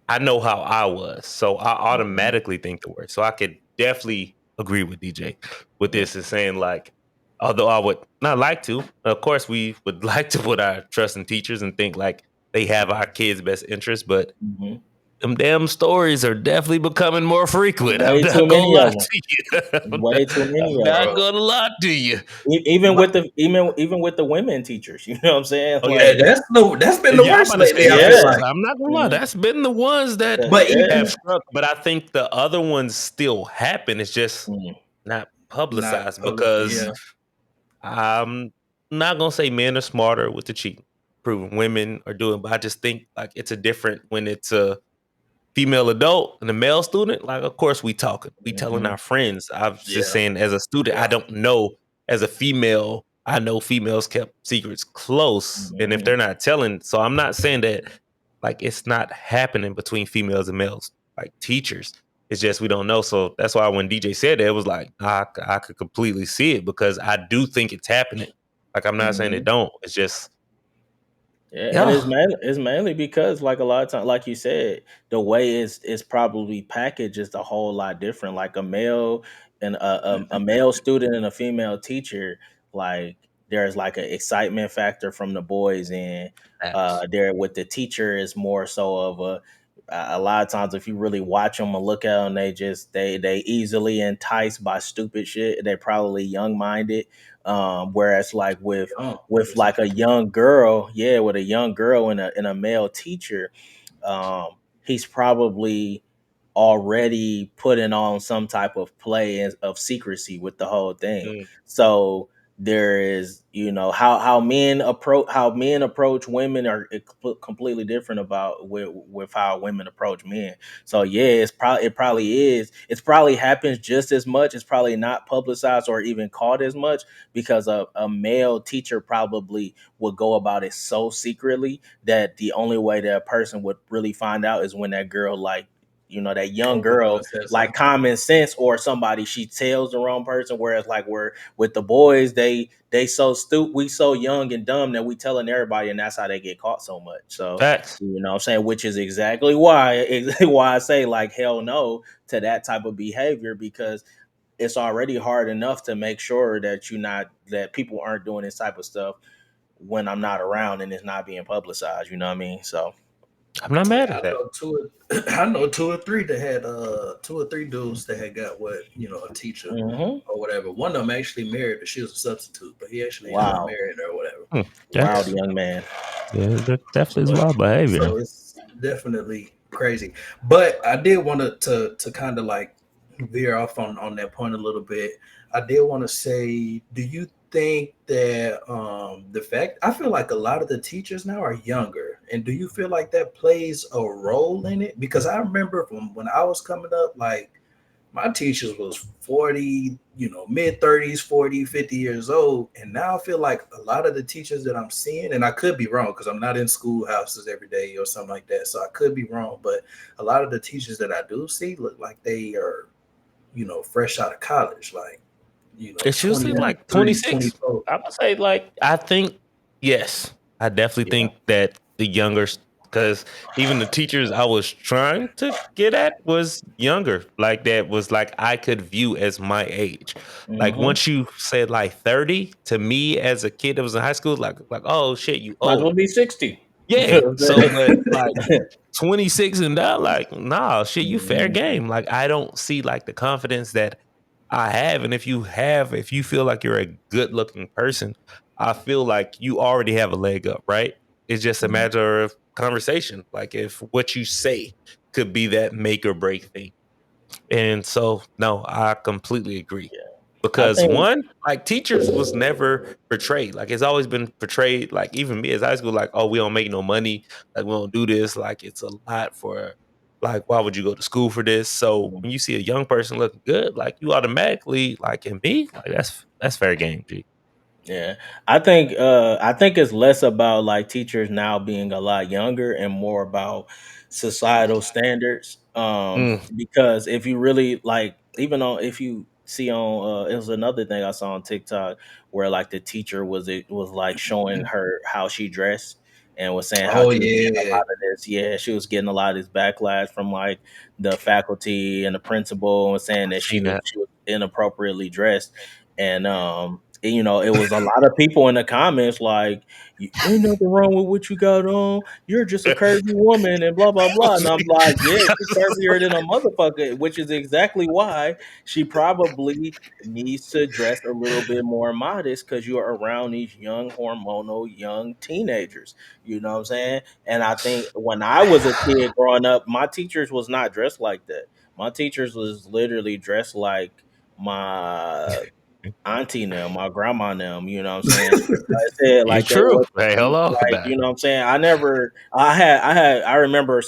I know how I was, so I Mm-hmm. automatically think the worst. So I could definitely agree with DJ with Yeah. this and saying like, although I would not like to, of course, we would like to put our trust in teachers and think like they have our kids' best interest, but Mm-hmm. them damn stories are definitely becoming more frequent. I'm Way too not gonna many lie of them. to you. Way too many I'm of not them. bro. gonna lie to you. Even But with the women teachers, you know what I'm saying? Oh yeah, yeah, Like, that's been the yeah. I'm worst about to say lately. I yeah, feel yeah. because like, I'm not gonna lie. Mm-hmm. That's been the ones that but Yeah. have even struck. But I think the other ones still happen. It's just Mm-hmm. not not publicized, public. because Yeah, I'm not gonna say men are smarter with the cheating, proven women are doing, but I just think like it's a different when it's a female adult and a male student. Like, of course, we telling Mm-hmm. our friends. I was just yeah, saying, as a student, I yeah. don't know. As a female, I know females kept secrets close, and if Mm-hmm. they're not telling, so I'm not saying that like it's not happening between females and males, like teachers. It's just we don't know. So that's why when DJ said that, it was like I could completely see it, because I do think it's happening. Like I'm not saying it Mm-hmm. don't. It's just Yeah, and yeah. it's mainly because like a lot of times, like you said, the way it's probably packaged is a whole lot different. Like a male a male student and a female teacher, like there's like an excitement factor from the boys, and there with the teacher is more so of a lot of times if you really watch them and look at them, they easily enticed by stupid shit. They're probably young minded. Whereas like with like a young girl, yeah, with a young girl and a male teacher, he's probably already putting on some type of play of secrecy with the whole thing. So there is, how men approach women are completely different about with how women approach men. So yeah, it's probably happens just as much. It's probably not publicized or even caught as much because a male teacher probably would go about it so secretly that the only way that a person would really find out is when that girl, like, that young girl, like common sense, or somebody, she tells the wrong person. Whereas like we're with the boys, they so stupid, we so young and dumb that we telling everybody, and that's how they get caught so much. So what I'm saying, which is exactly why I say like hell no to that type of behavior, because it's already hard enough to make sure that people aren't doing this type of stuff when I'm not around and it's not being publicized. You know what I mean? So I'm not mad at that. I know two or three that had two or three dudes that had got a teacher or whatever. One of them actually married her. She was a substitute, but he actually married her or whatever. Wild young man. Yeah, that definitely is wild behavior. So it's definitely crazy. But I did want to kind of like veer off on that point a little bit. I did want to say, do you think that the fact, I feel like a lot of the teachers now are younger, and do you feel like that plays a role in it? Because I remember from when I was coming up, like my teachers was 40, mid 30s, 40, 50 years old. And now I feel like a lot of the teachers that I'm seeing, and I could be wrong because I'm not in schoolhouses every day or something like that, so I could be wrong, but a lot of the teachers that I do see look like they are, fresh out of college, like, it's usually like 26. I would say, like, I think, yes, I definitely think that the younger, because even the teachers I was trying to get at was younger, like that was like I could view as my age. Like once you said like 30, to me as a kid that was in high school, like oh shit, you might as old. well be 60. Yeah. So but like 26 and down, like, nah, shit, you fair game. Like I don't see like the confidence that I have. And if you feel like you're a good looking person, I feel like you already have a leg up, right? It's just a matter of conversation. Like if what you say could be that make or break thing. And so, no, I completely agree. Because one, like teachers was never portrayed. Like it's always been portrayed, like even me as high school, like, oh, we don't make no money. Like we don't do this. Like it's a lot for, like, why would you go to school for this? So when you see a young person looking good, like you automatically, like in me, like that's fair game, G. Yeah, I think it's less about like teachers now being a lot younger and more about societal standards. Because if you really like, even on if you see on, it was another thing I saw on TikTok where like the teacher was like showing her how she dressed and was saying how Oh she was getting a yeah. lot of this. Yeah, she was getting a lot of this backlash from like the faculty and the principal, and saying that she Seen was that. she was inappropriately dressed. And it was a lot of people in the comments like, ain't nothing wrong with what you got on. You're just a curvy woman and blah blah blah. And I'm like, yeah, she's curvier than a motherfucker, which is exactly why she probably needs to dress a little bit more modest, because you're around these young hormonal young teenagers. You know what I'm saying? And I think when I was a kid growing up, my teachers was not dressed like that. My teachers was literally dressed like my auntie and them, my grandma and them, you know what I'm saying? Like I said, It's like they true. was Hey, hello. like, you know what I'm saying? I remember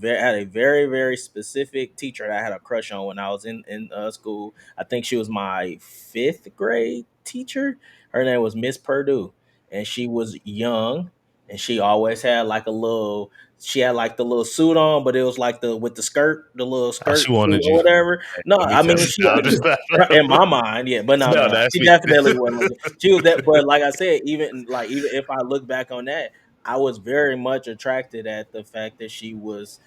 had a very, very specific teacher that I had a crush on when I was in school. I think she was my 5th grade teacher. Her name was Miss Purdue, and she was young, and she always had like she had like the little suit on, but it was like with the skirt, the little She skirt suit wanted or you. whatever. No, Let me I tell mean, you. No, just in my mind, yeah, but no, no, no, no. that's She me. definitely wasn't looking. She was that, but like I said, even if I look back on that, I was very much attracted at the fact that she was.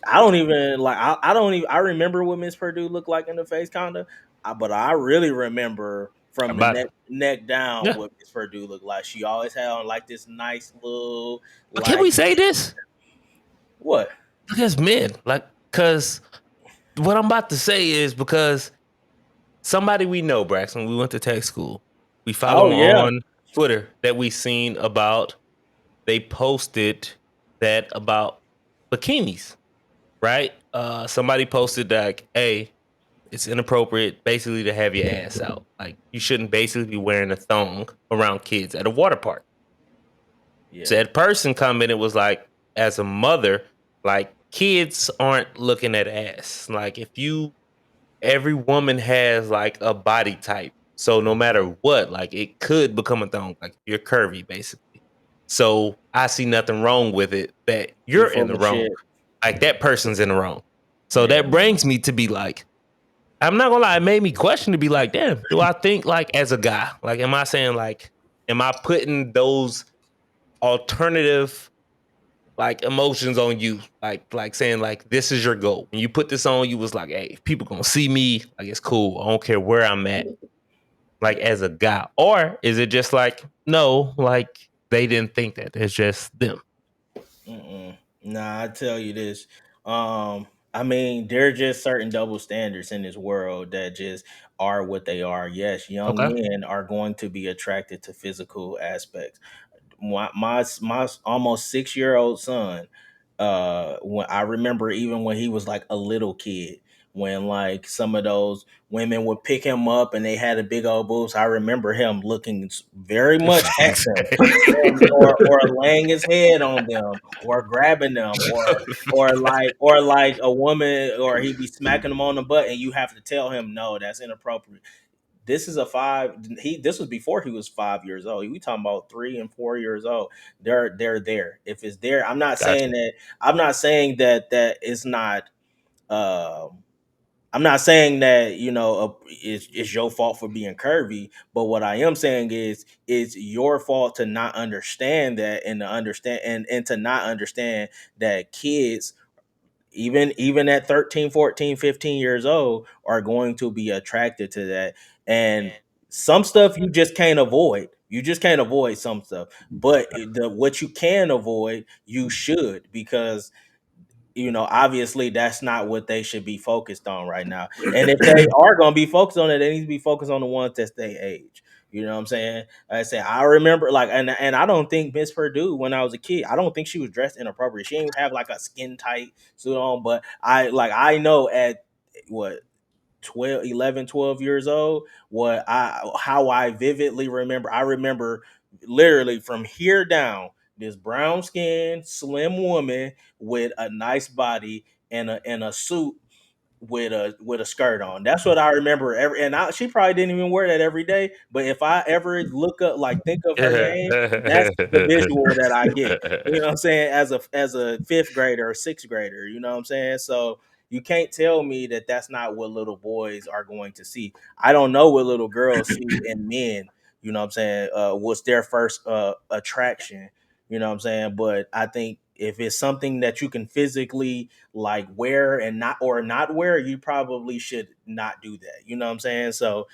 I don't even like. I don't even. I remember what Miss Purdue looked like in the face, kinda. but I really remember from the neck down what Miss Purdue looked like. She always had on like this nice little. But can we say this? What? Because men, like, because what I'm about to say is because somebody we know, Brax, when we went to tech school, we follow on Twitter that we seen about. They posted that about bikinis, right? Somebody posted that, hey, it's inappropriate basically to have your ass out. Like, you shouldn't basically be wearing a thong around kids at a water park. Yeah. So that person commented was like, as a mother, like, kids aren't looking at ass. Like, every woman has like a body type. So no matter what, like, it could become a thong. Like, you're curvy, basically. So I see nothing wrong with it that you're in the wrong. Shit. Like, that person's in the wrong. So that brings me to be like, I'm not gonna lie, it made me question to be like, damn, do I think like as a guy, like, am I saying like, am I putting those alternative like emotions on you, like saying like this is your goal. When you put this on, you was like, hey, people gonna see me, like, it's cool. I don't care where I'm at, like, as a guy. Or is it just like, no, like, they didn't think that. It's just them. Nah, I tell you this. I mean, there are just certain double standards in this world that just are what they are. Yes, young men are going to be attracted to physical aspects. My almost 6-year-old son, when I remember even when he was like a little kid, when like some of those women would pick him up and they had a big old boobs, I remember him looking very much at them, or laying his head on them, or grabbing them, or like a woman, or he'd be smacking them on the butt, and you have to tell him, no, that's inappropriate. This is this was before he was 5 years old. We talking about 3 and 4 years old. They're there. If it's there, I'm not saying that it's not. I'm not saying that it's your fault for being curvy, but what I am saying is it's your fault to not understand that, and to understand and to not understand that kids, even at 13, 14, 15 years old, are going to be attracted to that. And some stuff you just can't avoid. You just can't avoid some stuff. But what you can avoid, you should, because obviously that's not what they should be focused on right now. And if they are going to be focused on it, they need to be focused on the ones that's their age. You know what I'm saying? Like I said, I remember like, and I don't think Miss Purdue, when I was a kid, I don't think she was dressed inappropriate. She didn't have like a skin tight suit on, but I know at what, 12 years old, how I vividly remember. I remember literally from here down, this brown skinned slim woman with a nice body and a suit with a skirt on. That's what I remember. She probably didn't even wear that every day. But if I ever think of her name, that's the visual that I get. You know what I'm saying? As a fifth grader or sixth grader, you know what I'm saying? So you can't tell me that that's not what little boys are going to see. I don't know what little girls see in men. You know what I'm saying? What's their first attraction? You know what I'm saying? But I think if it's something that you can physically like wear and not wear, you probably should not do that. You know what I'm saying? So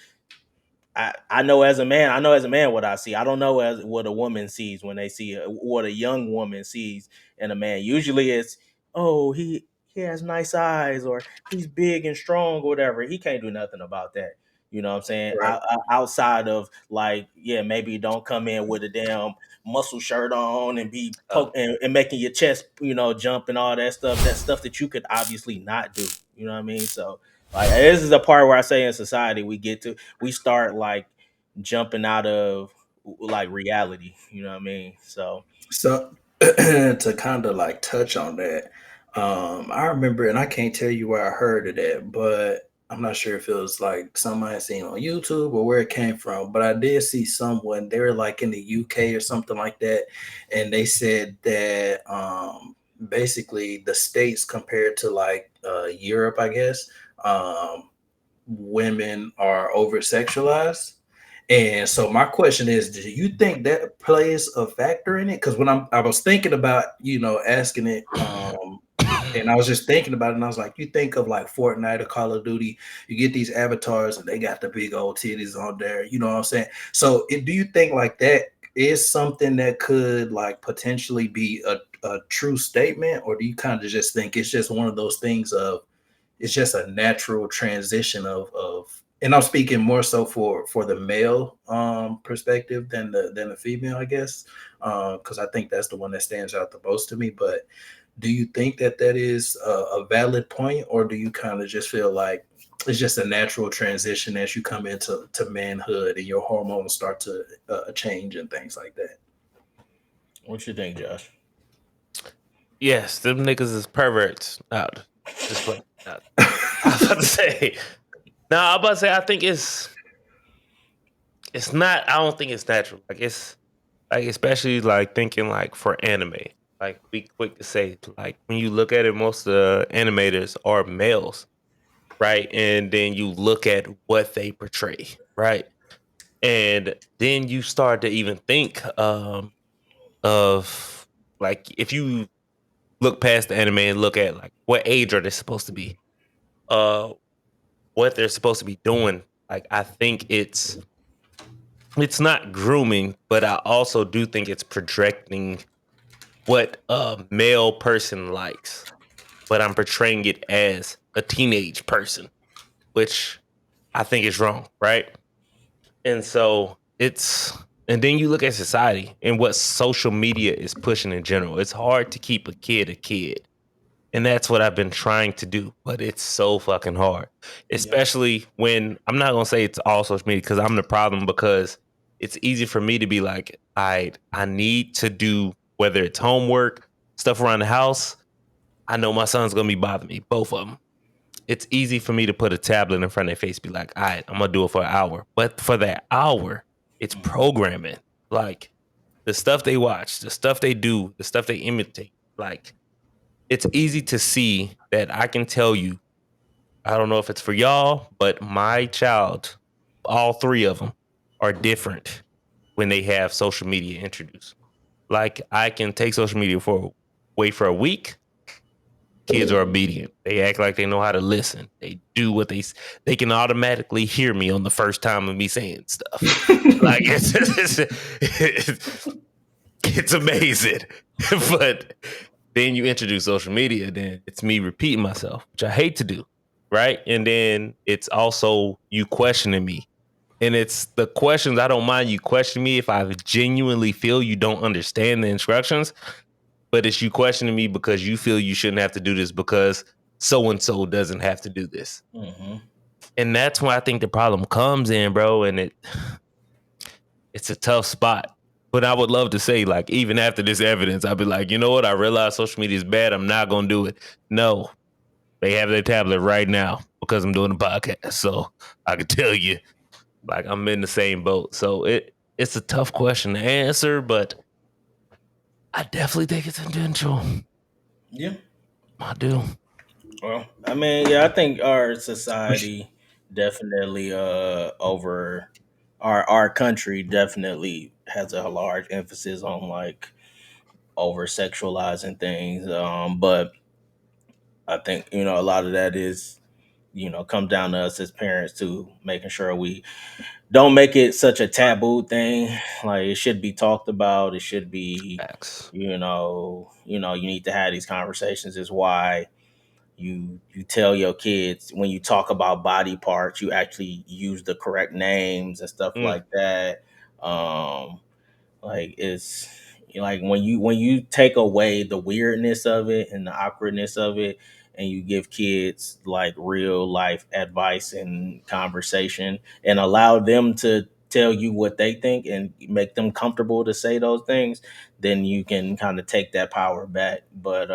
I know as a man what I see. I don't know as what a woman sees when they see what a young woman sees in a man. Usually it's, oh, he has nice eyes, or he's big and strong, or whatever. He can't do nothing about that. You know what I'm saying? Right. Outside of like, yeah, maybe don't come in with a damn muscle shirt on and be and making your chest, jump and all that stuff. That stuff that you could obviously not do. You know what I mean? So like, this is the part where I say in society we start like jumping out of like reality. You know what I mean? So to kind of like touch on that, I remember, and I can't tell you where I heard of that, but I'm not sure if it was like something I seen on YouTube or where it came from, but I did see someone, they were like in the UK or something like that, and they said that basically the States compared to like Europe, I guess, women are over sexualized. And so my question is, do you think that plays a factor in it? Because when I was thinking about, asking it, And I was just thinking about it, and I was like, you think of like Fortnite or Call of Duty, you get these avatars and they got the big old titties on there. You know what I'm saying? So do you think like that is something that could like potentially be a true statement, or do you kind of just think it's just one of those things of it's just a natural transition of and I'm speaking more so for the male perspective than the female, I guess, because I think that's the one that stands out the most to me. But do you think that that is a valid point, or do you kind of just feel like it's just a natural transition as you come into manhood and your hormones start to change and things like that? What you think, Josh? Yes, them niggas is perverts. Out. Just play. Out. I was about to say. No, I'm about to say I think it's not. I don't think it's natural. Like it's like especially like thinking like for anime. Like be quick to say like when you look at it, most of the animators are males, right? And then you look at what they portray, right? And then you start to even think of like if you look past the anime and look at like what age are they supposed to be, uh, what they're supposed to be doing. Like I think it's not grooming, but I also do think it's projecting what a male person likes, but I'm portraying it as a teenage person, which I think is wrong, right? And so and then you look at society and what social media is pushing in general. It's hard to keep a kid a kid. And that's what I've been trying to do, but it's so fucking hard. Especially when I'm not gonna say it's all social media because I'm the problem because it's easy for me to be like, I need to do whether it's homework, stuff around the house. I know my son's gonna be bothering me, both of them. It's easy for me to put a tablet in front of their face, be like, all right, I'm gonna do it for an hour. But for that hour, it's programming. Like the stuff they watch, the stuff they do, the stuff they imitate. Like it's easy to see that I can tell you, I don't know if it's for y'all, but my child, all three of them are different when they have social media introduced. Like I can take social media away for a week. Kids are obedient. They act like they know how to listen. They do what they can automatically hear me on the first time of me saying stuff. Like it's amazing. But then you introduce social media, then it's me repeating myself, which I hate to do, right? And then it's also you questioning me. And it's the questions, I don't mind you questioning me if I genuinely feel you don't understand the instructions, but it's you questioning me because you feel you shouldn't have to do this because so-and-so doesn't have to do this. Mm-hmm. And that's where I think the problem comes in, bro. And it's a tough spot. But I would love to say, like, even after this evidence, I'd be like, you know what? I realize social media is bad. I'm not going to do it. No, they have their tablet right now because I'm doing a podcast. So I can tell you, like, I'm in the same boat. So it's a tough question to answer, but I definitely think it's intentional. Yeah, I do. Well, I mean, yeah, I think our society definitely over our country definitely has a large emphasis on like over sexualizing things. But I think, a lot of that is, come down to us as parents to making sure we don't make it such a taboo thing. Like it should be talked about. It should be, Facts. you need to have these conversations. Is why you tell your kids when you talk about body parts, you actually use the correct names and stuff like that. Like it's like when you take away the weirdness of it and the awkwardness of it, and you give kids like real life advice and conversation, and allow them to tell you what they think and make them comfortable to say those things, then you can kind of take that power back. But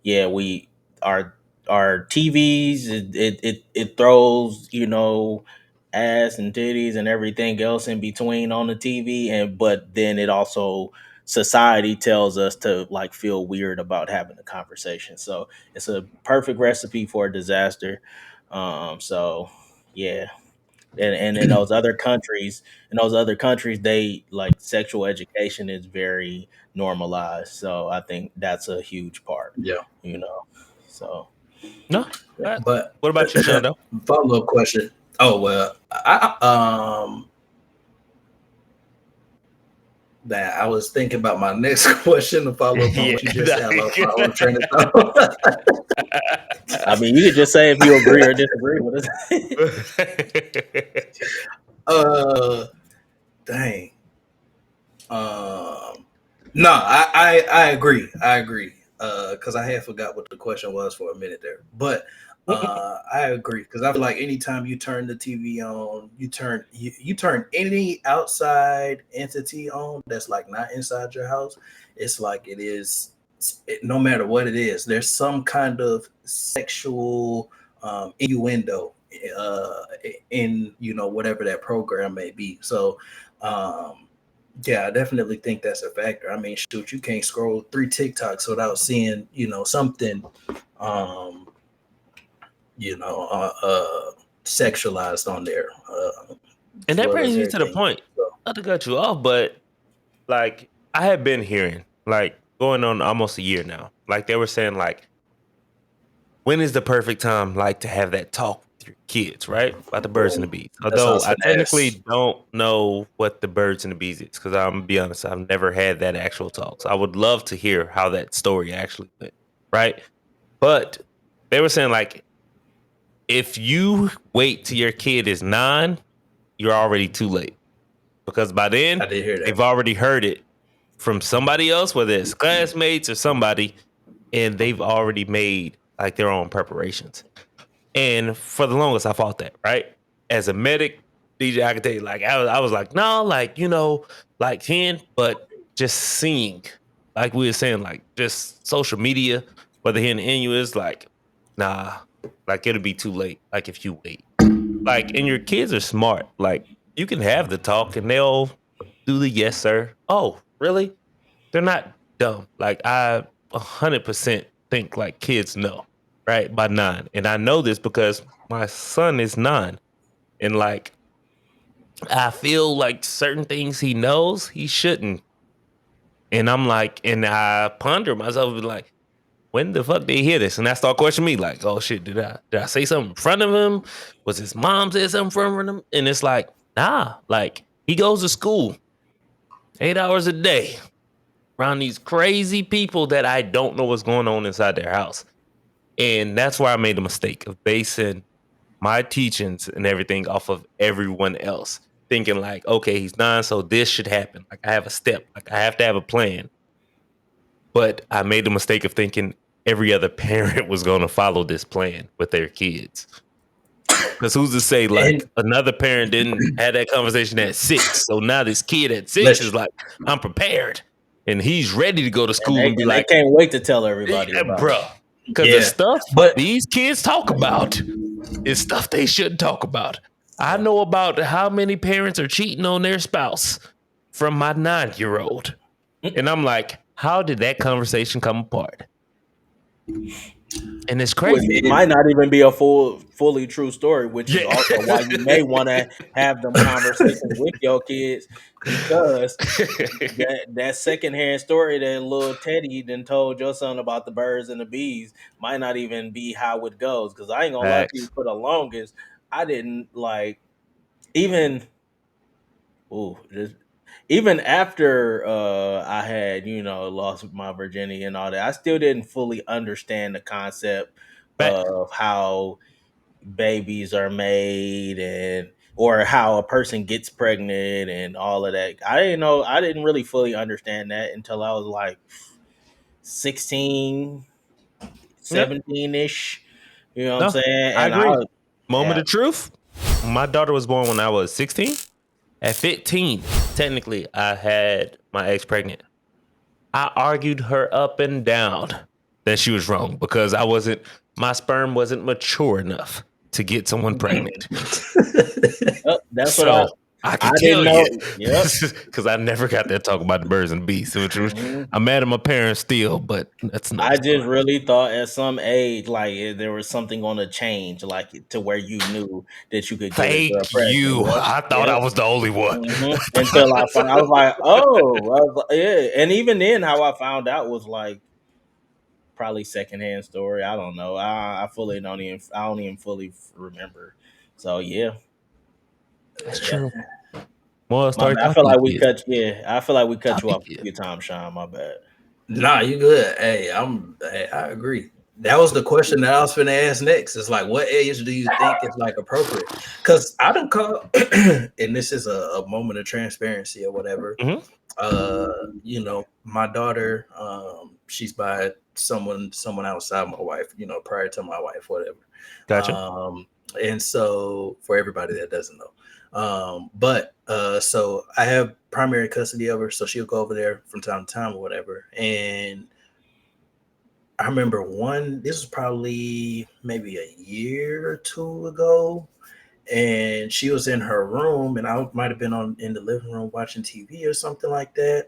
yeah, we our TVs it throws ass and titties and everything else in between on the TV, and but then it also society tells us to like feel weird about having a conversation. So it's a perfect recipe for a disaster. So yeah, And in those other countries, they like sexual education is very normalized. So I think that's a huge part. Yeah. So No. But what about you, Shawn? Follow-up question. Oh well, that I was thinking about my next question to follow up on what you just said. I lost my whole train of thought. I mean, you could just say if you agree or disagree with us. Dang. No, I agree. Because I had forgot what the question was for a minute there. But I agree, because I feel like anytime you turn the TV on, you turn any outside entity on that's like not inside your house, it's like no matter what it is, there's some kind of sexual innuendo in whatever that program may be. So yeah, I definitely think that's a factor. I mean, shoot, you can't scroll 3 TikToks without seeing, something, sexualized on there. And that brings me to the point. Not to cut you off, but like I have been hearing, like going on almost a year now, like they were saying, like, when is the perfect time, like, to have that talk with your kids, right? About the birds and the bees. Although I technically don't know what the birds and the bees is, because I'm gonna be honest, I've never had that actual talk. So I would love to hear how that story actually went, right? But they were saying, like, if you wait till your kid is 9, you're already too late, because by then they've already heard it from somebody else, whether it's classmates or somebody, and they've already made like their own preparations. And for the longest, I fought that, right? As a medic, DJ, I can tell you, like, I was like, no, like, like 10, but just seeing, like we were saying, like, just social media, whether here in the NU is like, nah, like, it'll be too late, like, if you wait. Like, and your kids are smart. Like, you can have the talk and they'll do the yes, sir. Oh, really? They're not dumb. Like, I 100% think like kids know, right? By 9. And I know this because my son is 9. And like, I feel like certain things he knows he shouldn't. And I'm like, and I ponder myself, like, when the fuck did he hear this? And I start questioning me, like, oh shit, did I say something in front of him? Was his mom said something in front of him? And it's like, nah, like, he goes to school 8 hours a day around these crazy people that I don't know what's going on inside their house. And that's where I made the mistake of basing my teachings and everything off of everyone else, thinking like, okay, he's 9, so this should happen. Like, I have a step, like, I have to have a plan. But I made the mistake of thinking every other parent was going to follow this plan with their kids. Because who's to say, like, another parent didn't have that conversation at 6. So now this kid at 6 is like, I'm prepared. And he's ready to go to school and be like, they can't wait to tell everybody about bro. Because the stuff these kids talk about is stuff they shouldn't talk about. I know about how many parents are cheating on their spouse from my 9-year-old. And I'm like, how did that conversation come apart? And it's crazy. It might not even be a fully true story, which is also why you may want to have them conversations with your kids, because that secondhand story that little Teddy then told your son about the birds and the bees might not even be how it goes. Because I ain't gonna lie to you, for the longest, I didn't like even. Even after I had, lost my virginity and all that, I still didn't fully understand the concept of how babies are made or how a person gets pregnant and all of that. I didn't really fully understand that until I was like 16, 17-ish. You know what I'm saying? And I agree. Moment of truth. My daughter was born when I was 16. At 15, technically, I had my ex pregnant. I argued her up and down that she was wrong because my sperm wasn't mature enough to get someone pregnant. That's what I can tell you. Yep. Because I never got there talking about the birds and bees. Which I'm mad at my parents still, but that's not. I just really thought at some age, like there was something on the change, like to where you knew that you could get a Thank depression. you. Yep. I thought Yep. I was the only one. Until I was like, oh, yeah. And even then, how I found out was like probably secondhand story. I don't know. I don't even fully remember. So yeah, That's yeah. true. Well, My story bad. time for you kids. I feel like we cut Time you for off you a few times, Sean. My bad. Nah, you good. Hey, I agree. That was the question that I was finna ask next. It's like, what age do you think is like appropriate? Because I don't call, and this is a moment of transparency or whatever. Mhm. You know, my daughter, she's by someone outside my wife. You know, prior to my wife, whatever. Gotcha. And so for everybody that doesn't know, but so I have primary custody of her, so she'll go over there from time to time or whatever. And I remember this was probably maybe a year or two ago, and she was in her room, and I might have been in the living room watching TV or something like that.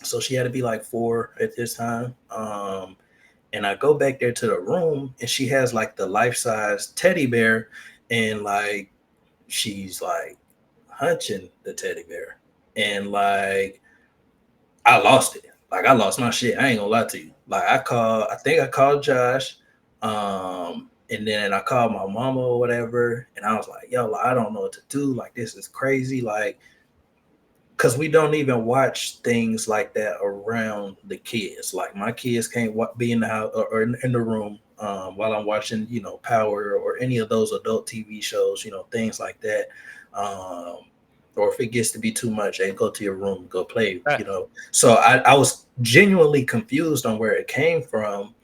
So she had to be like 4 at this time. And I go back there to the room, and she has like the life-size teddy bear, and like she's like hunching the teddy bear, and like I lost it. Like I lost my shit. I ain't gonna lie to you. Like I think I called Josh, and then I called my mama or whatever, and I was like, yo, like, I don't know what to do. Like this is crazy. Like, cause we don't even watch things like that around the kids. Like my kids can't be in the house or in the room while I'm watching, you know, Power or any of those adult TV shows, you know, things like that. Um, or if it gets to be too much, hey, go to your room, go play, you know. So I was genuinely confused on where it came from.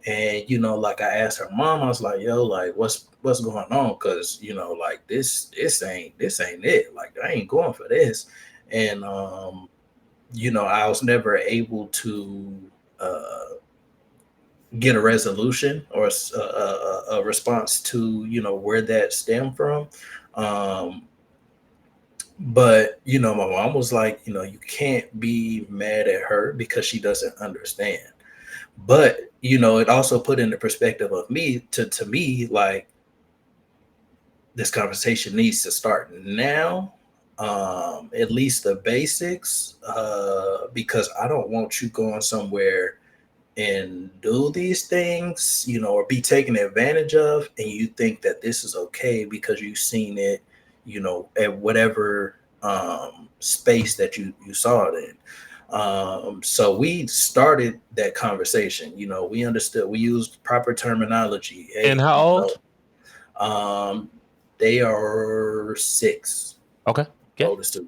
And, you know, like I asked her mom, I was like, yo, like what's going on? Cause, you know, like this ain't it. Like I ain't going for this. And you know, I was never able to get a resolution or a response to, you know, where that stemmed from. Um, but you know, my mom was like, you know, you can't be mad at her because she doesn't understand. But you know, it also put in the perspective of me to me, like this conversation needs to start now, at least the basics, because I don't want you going somewhere and do these things, you know, or be taken advantage of, and you think that this is okay because you've seen it, you know, at whatever space that you saw it in. So we started that conversation. You know, we understood, we used proper terminology. And Hey, how you old? know, they are 6. Okay. Yeah. Oldest 2.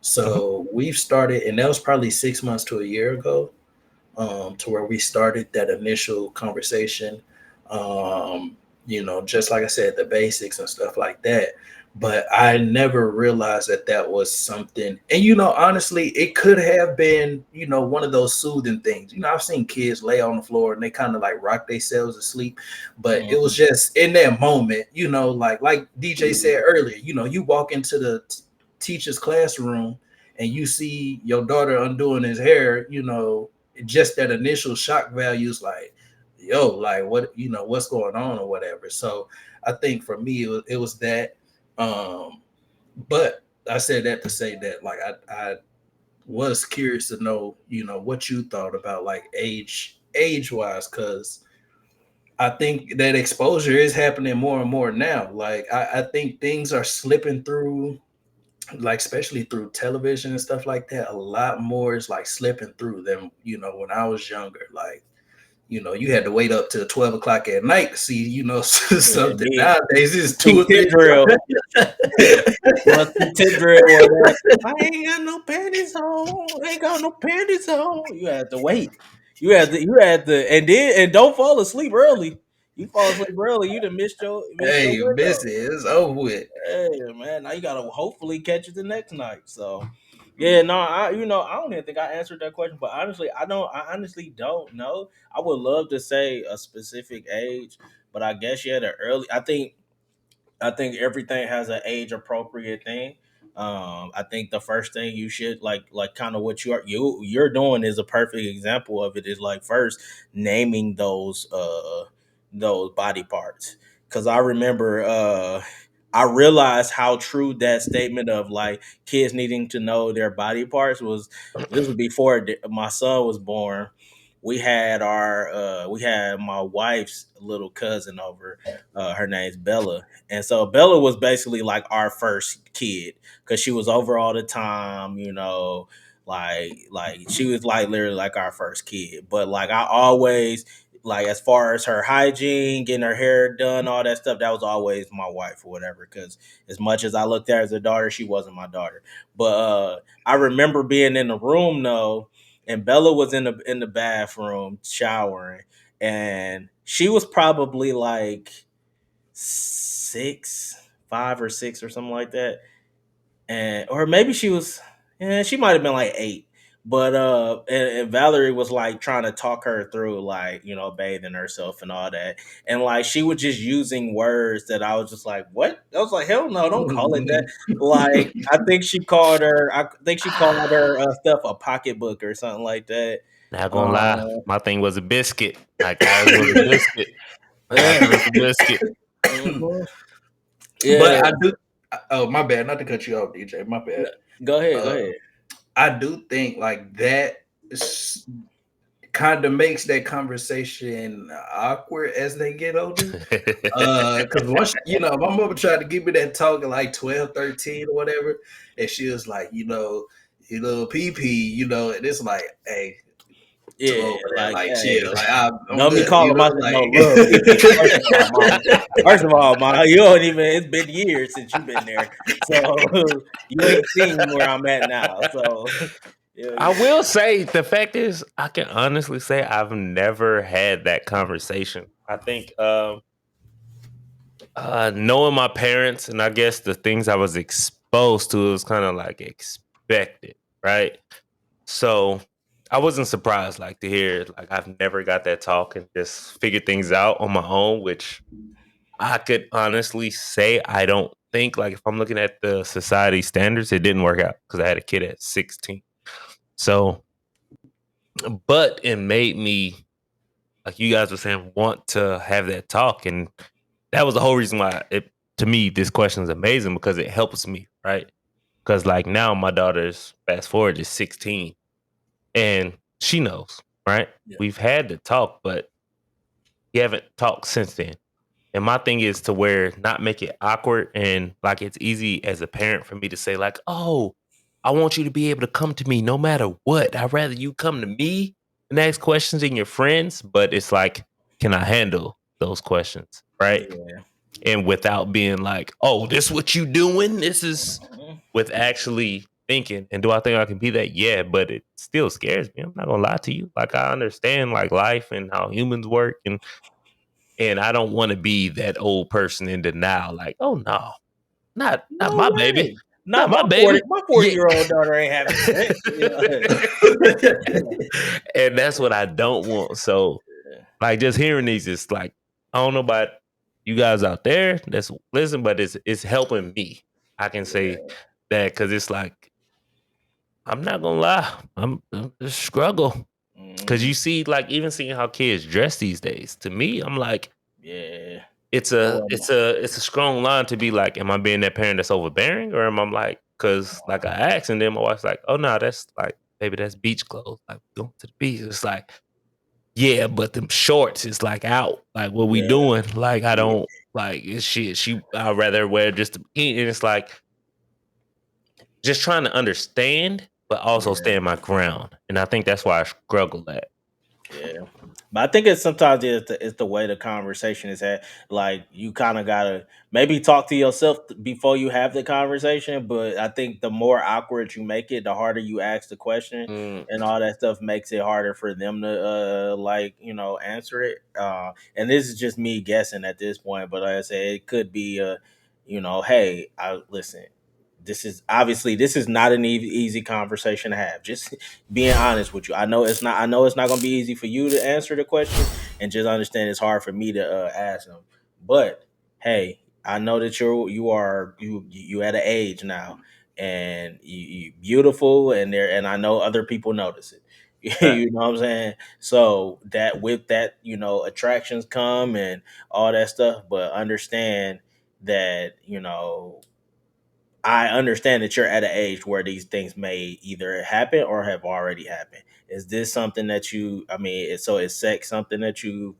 So we've started, and that was probably 6 months to a year ago, to where we started that initial conversation. You know, just like I said, the basics and stuff like that. But I never realized that that was something. And, you know, honestly, it could have been, you know, one of those soothing things. You know, I've seen kids lay on the floor and they kind of like rock themselves to sleep. But it was just in that moment, you know, like DJ said earlier, you know, you walk into the teacher's classroom and you see your daughter undoing his hair, you know, just that initial shock value is like, yo, like what, you know, what's going on or whatever. So I think for me, it was that. But I said that to say that, like, I was curious to know, you know, what you thought about like age wise, because I think that exposure is happening more and more now. Like, I think things are slipping through, like especially through television and stuff like that. A lot more is like slipping through than, you know, when I was younger. Like, you know, you had to wait up till 12 o'clock at night to see, you know, something. Nowadays it's 2 or 3 drill. Tip drill. I ain't got no panties on. I ain't got no panties on. You had to wait. You had to, and don't fall asleep early. You fall asleep early, you done missed your Hey, you window. miss it. It's over with. Hey man, now you gotta hopefully catch it the next night. So yeah, no, I don't even think I answered that question, but honestly, I honestly don't know. I would love to say a specific age, but I guess the early I think everything has an age appropriate thing. I think the first thing you should like kind of what you're doing is a perfect example of it. Is like first naming those body parts, because I remember I realized how true that statement of like kids needing to know their body parts was. This was before my son was born. We had my wife's little cousin over. Her name's Bella, and so Bella was basically like our first kid because she was over all the time, like she was like literally like our first kid. But like I always like as far as her hygiene, getting her hair done, all that stuff, that was always my wife or whatever. Because as much as I looked at her as a daughter, she wasn't my daughter. But I remember being in the room though, and Bella was in the bathroom showering, and she was probably like 5 or 6 or something like that, and or maybe she was, yeah, she might have been like 8. But and Valerie was like trying to talk her through like bathing herself and all that, and like she was just using words that I was just like, what? I was like, hell no, don't call it that. Like I think she called her stuff a pocketbook or something like that. Not gonna lie, uh my thing was a biscuit. Like ours was a biscuit. Ours yeah. was a biscuit. Mhm. But Yeah. I do. Oh, my bad. Not to cut you off, DJ. My bad. Go ahead, go Uh, ahead. I do think like that kind of makes that conversation awkward as they get older. Because once my mother tried to give me that talk at like 12, 13 or whatever, and she was like, you little pee, and it's like, hey, too Yeah, old for that. like, Like, hey, chill. Like, I'm don't be good. calling my no Like. little PP. First of all, ma, you don't even. It's been years since you've been there, so you ain't seen where I'm at now. So, I yeah, will say the fact is, I can honestly say I've never had that conversation. I think knowing my parents and I guess the things I was exposed to, it was kind of like expected, right? So I wasn't surprised like to hear like I've never got that talk and just figured things out on my own, which I could honestly say I don't think like if I'm looking at the society standards, it didn't work out because I had a kid at 16. So, but it made me, like you guys were saying, want to have that talk. And that was the whole reason why to me, this question is amazing because it helps me, right? Because like now my daughter's fast forward is 16 and she knows, right? yeah, We've had the talk, but we haven't talked since then. And my thing is to where not make it awkward and like it's easy as a parent for me to say, like, oh, I want you to be able to come to me no matter what. I'd rather you come to me and ask questions than your friends. But it's like, can I handle those questions? Right. yeah. And without being like, oh, this what you doing? This is Mhm. with actually thinking. And do I think I can be that? Yeah, but it still scares me. I'm not gonna lie to you. Like I understand like life and how humans work and I don't want to be that old person in denial, like, oh no, not No my baby. way. Not Not my my 40. baby. My Yeah. 40-year-old daughter ain't having sex. And that's what I don't want. So like just hearing these is like, I don't know about you guys out there that's listen, but it's helping me. I can say that because it's like, I'm not gonna lie, I'm a struggle. Cause Mhm. you see, like even seeing how kids dress these days, to me, I'm like, Yeah. it's No, a it's a it's a strong line to be like, am I being that parent that's overbearing, or am I like, because like I asked, and then my wife's like, oh no, that's like, baby, that's beach clothes, like going to the beach. It's like, yeah, but them shorts is like out. Like, what we yeah, doing? Like, I yeah, don't like it's shit. I'd rather wear just a bikini. And it's like just trying to understand, but also yeah. stand my ground. And I think that's why I struggle at. Yeah, but I think it's sometimes it's the way the conversation is had. Like you kind of gotta maybe talk to yourself before you have the conversation. But I think the more awkward you make it, the harder you ask the question, Mm, and all that stuff makes it harder for them to answer it. And this is just me guessing at this point, but like I say, it could be hey, I listen. This is not an easy conversation to have. Just being honest with you. I know it's not going to be easy for you to answer the question, and just understand it's hard for me to ask them. But hey, I know that you at an age now, and you beautiful, and I know other people notice it. You know what I'm saying? So that with that, attractions come and all that stuff, but understand that, I understand that you're at an age where these things may either happen or have already happened. Is this something that is sex something that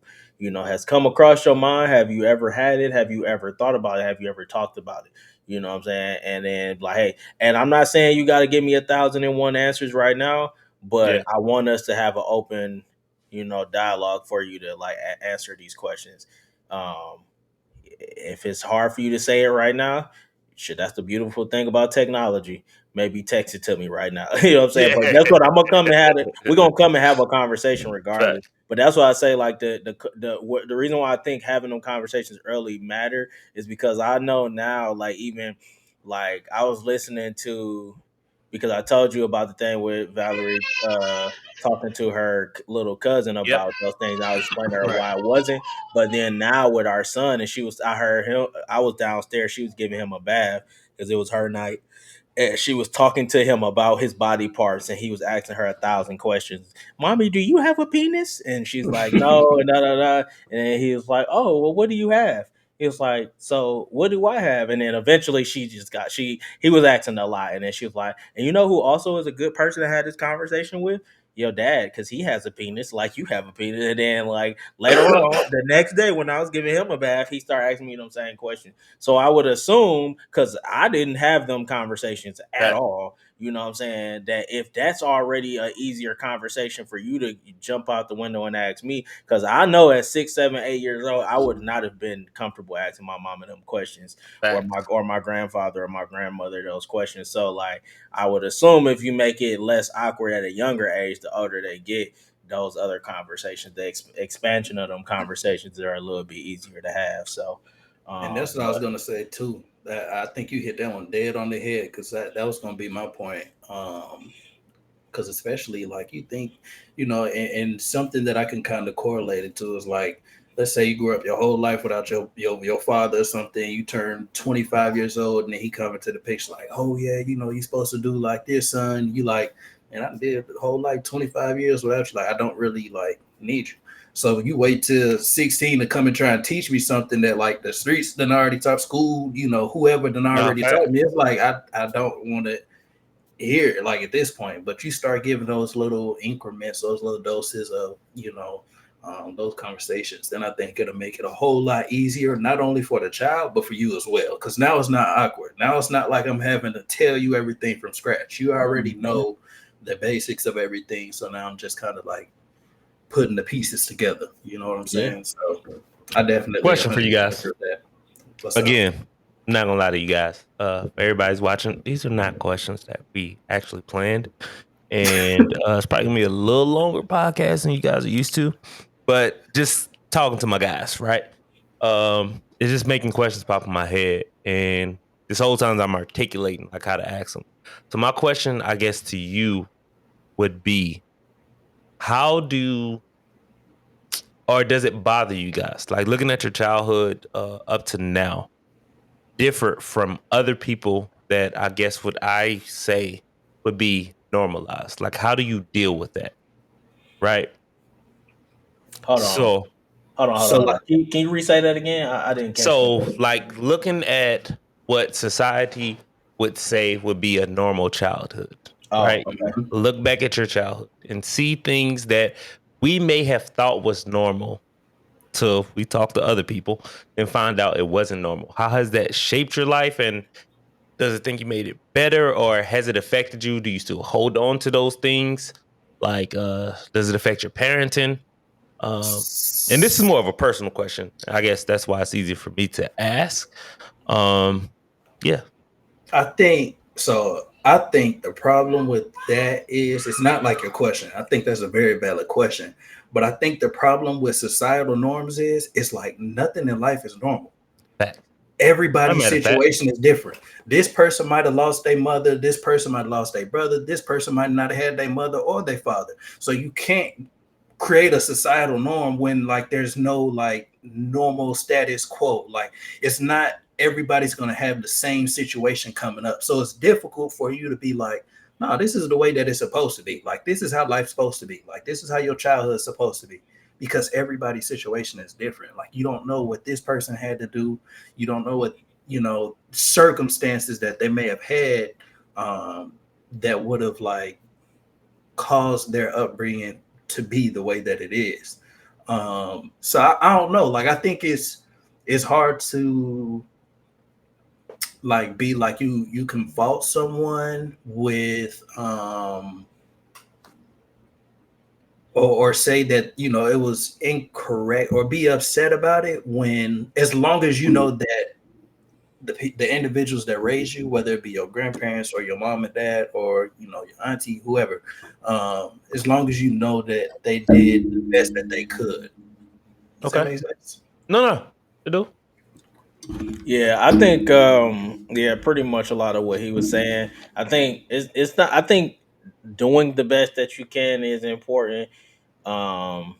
has come across your mind? Have you ever had it? Have you ever thought about it? Have you ever talked about it? You know what I'm saying? And then like, hey, and I'm not saying you got to give me 1,001 answers right now, but I want us to have an open, dialogue for you to like answer these questions. Um, if it's hard for you to say it right now, shit, that's the beautiful thing about technology. Maybe text it to me right now. You know what I'm saying? But that's what I'm gonna come and have it. We're gonna come and have a conversation regardless. But that's why I say like the reason why I think having them conversations early matter is because I know now, like even like I was listening to, because I told you about the thing with Valerie talking to her little cousin about those things. I was explaining to her why it wasn't. But then now with our son, and I heard him. I was downstairs. She was giving him a bath because it was her night, and she was talking to him about his body parts, and he was asking her 1,000 questions. Mommy, do you have a penis? And she's like, no, and da da da. And then he was like, oh, well, what do you have? He was like, so what do I have? And then eventually he was asking a lot, and then she was like, and you know who also is a good person to have this conversation with? Your dad, because he has a penis like you have a penis. And then like later on the next day when I was giving him a bath, he started asking me them same questions. So I would assume, because I didn't have them conversations at all, you know what I'm saying, that if that's already an easier conversation for you to jump out the window and ask me, because I know at 6, 7, 8 years old, I would not have been comfortable asking my mom them questions, or my grandfather or my grandmother those questions. So like I would assume if you make it less awkward at a younger age, the older they get, those other conversations, the expansion of them conversations are a little bit easier to have. So, and that's what I was gonna say too. That I think you hit that one dead on the head, because that was gonna be my point. Because especially like you think, and something that I can kind of correlate it to is like, let's say you grew up your whole life without your father or something. You turn 25 years old, and then he come into the picture like, oh yeah, you're supposed to do like this, son. You like, and I did the whole like 25 years without you. Like, I don't really like need you. So you wait till 16 to come and try and teach me something that like the streets done already taught, school, whoever done already taught me. It's like I don't want to hear like at this point, but you start giving those little increments, those little doses of those conversations, then I think it'll make it a whole lot easier, not only for the child but for you as well, because now it's not awkward. Now it's not like I'm having to tell you everything from scratch. You already know the basics of everything, so now I'm just kind of like putting the pieces together, you know what I'm saying? So I definitely question for you guys again. Up? I'm not gonna lie to you guys. Everybody's watching. These are not questions that we actually planned, and it's probably gonna be a little longer podcast than you guys are used to. But just talking to my guys, right? It's just making questions pop in my head, and this whole time I'm articulating like how to ask them. So my question, I guess, to you would be, how do, or does it bother you guys, like looking at your childhood up to now, differ from other people that I guess what I say would be normalized? Like, how do you deal with that? Right. Hold on. Like, can you re-say that again? I didn't catch so that. Like looking at what society would say would be a normal childhood, right? Okay. Look back at your childhood and see things that we may have thought was normal till we talk to other people and find out it wasn't normal. How has that shaped your life, and does it think you made it better, or has it affected you? Do you still hold on to those things? Like, does it affect your parenting? And this is more of a personal question. I guess that's why it's easier for me to ask. Yeah. I think so. I think the problem with that is it's not like your question. I think that's a very valid question. But I think the problem with societal norms is it's like nothing in life is normal. Fact. Everybody's situation is different. This person might have lost their mother. This person might have lost their brother. This person might not have had their mother or their father. So you can't create a societal norm when like there's no like normal status quo. Like it's not everybody's going to have the same situation coming up. So it's difficult for you to be like, no, this is the way that it's supposed to be. Like, this is how life's supposed to be. Like, this is how your childhood is supposed to be. Because everybody's situation is different. Like, you don't know what this person had to do. You don't know what, circumstances that they may have had that would have like caused their upbringing to be the way that it is. So I don't know. Like, I think it's hard to like be like you can fault someone with or say that it was incorrect or be upset about it, when as long as you know that the individuals that raised you, whether it be your grandparents or your mom and dad or your auntie, whoever, as long as you know that they did the best that they could. Does that make sense? No, I do. Yeah, I think pretty much a lot of what he was saying. I think it's not. I think doing the best that you can is important. Um,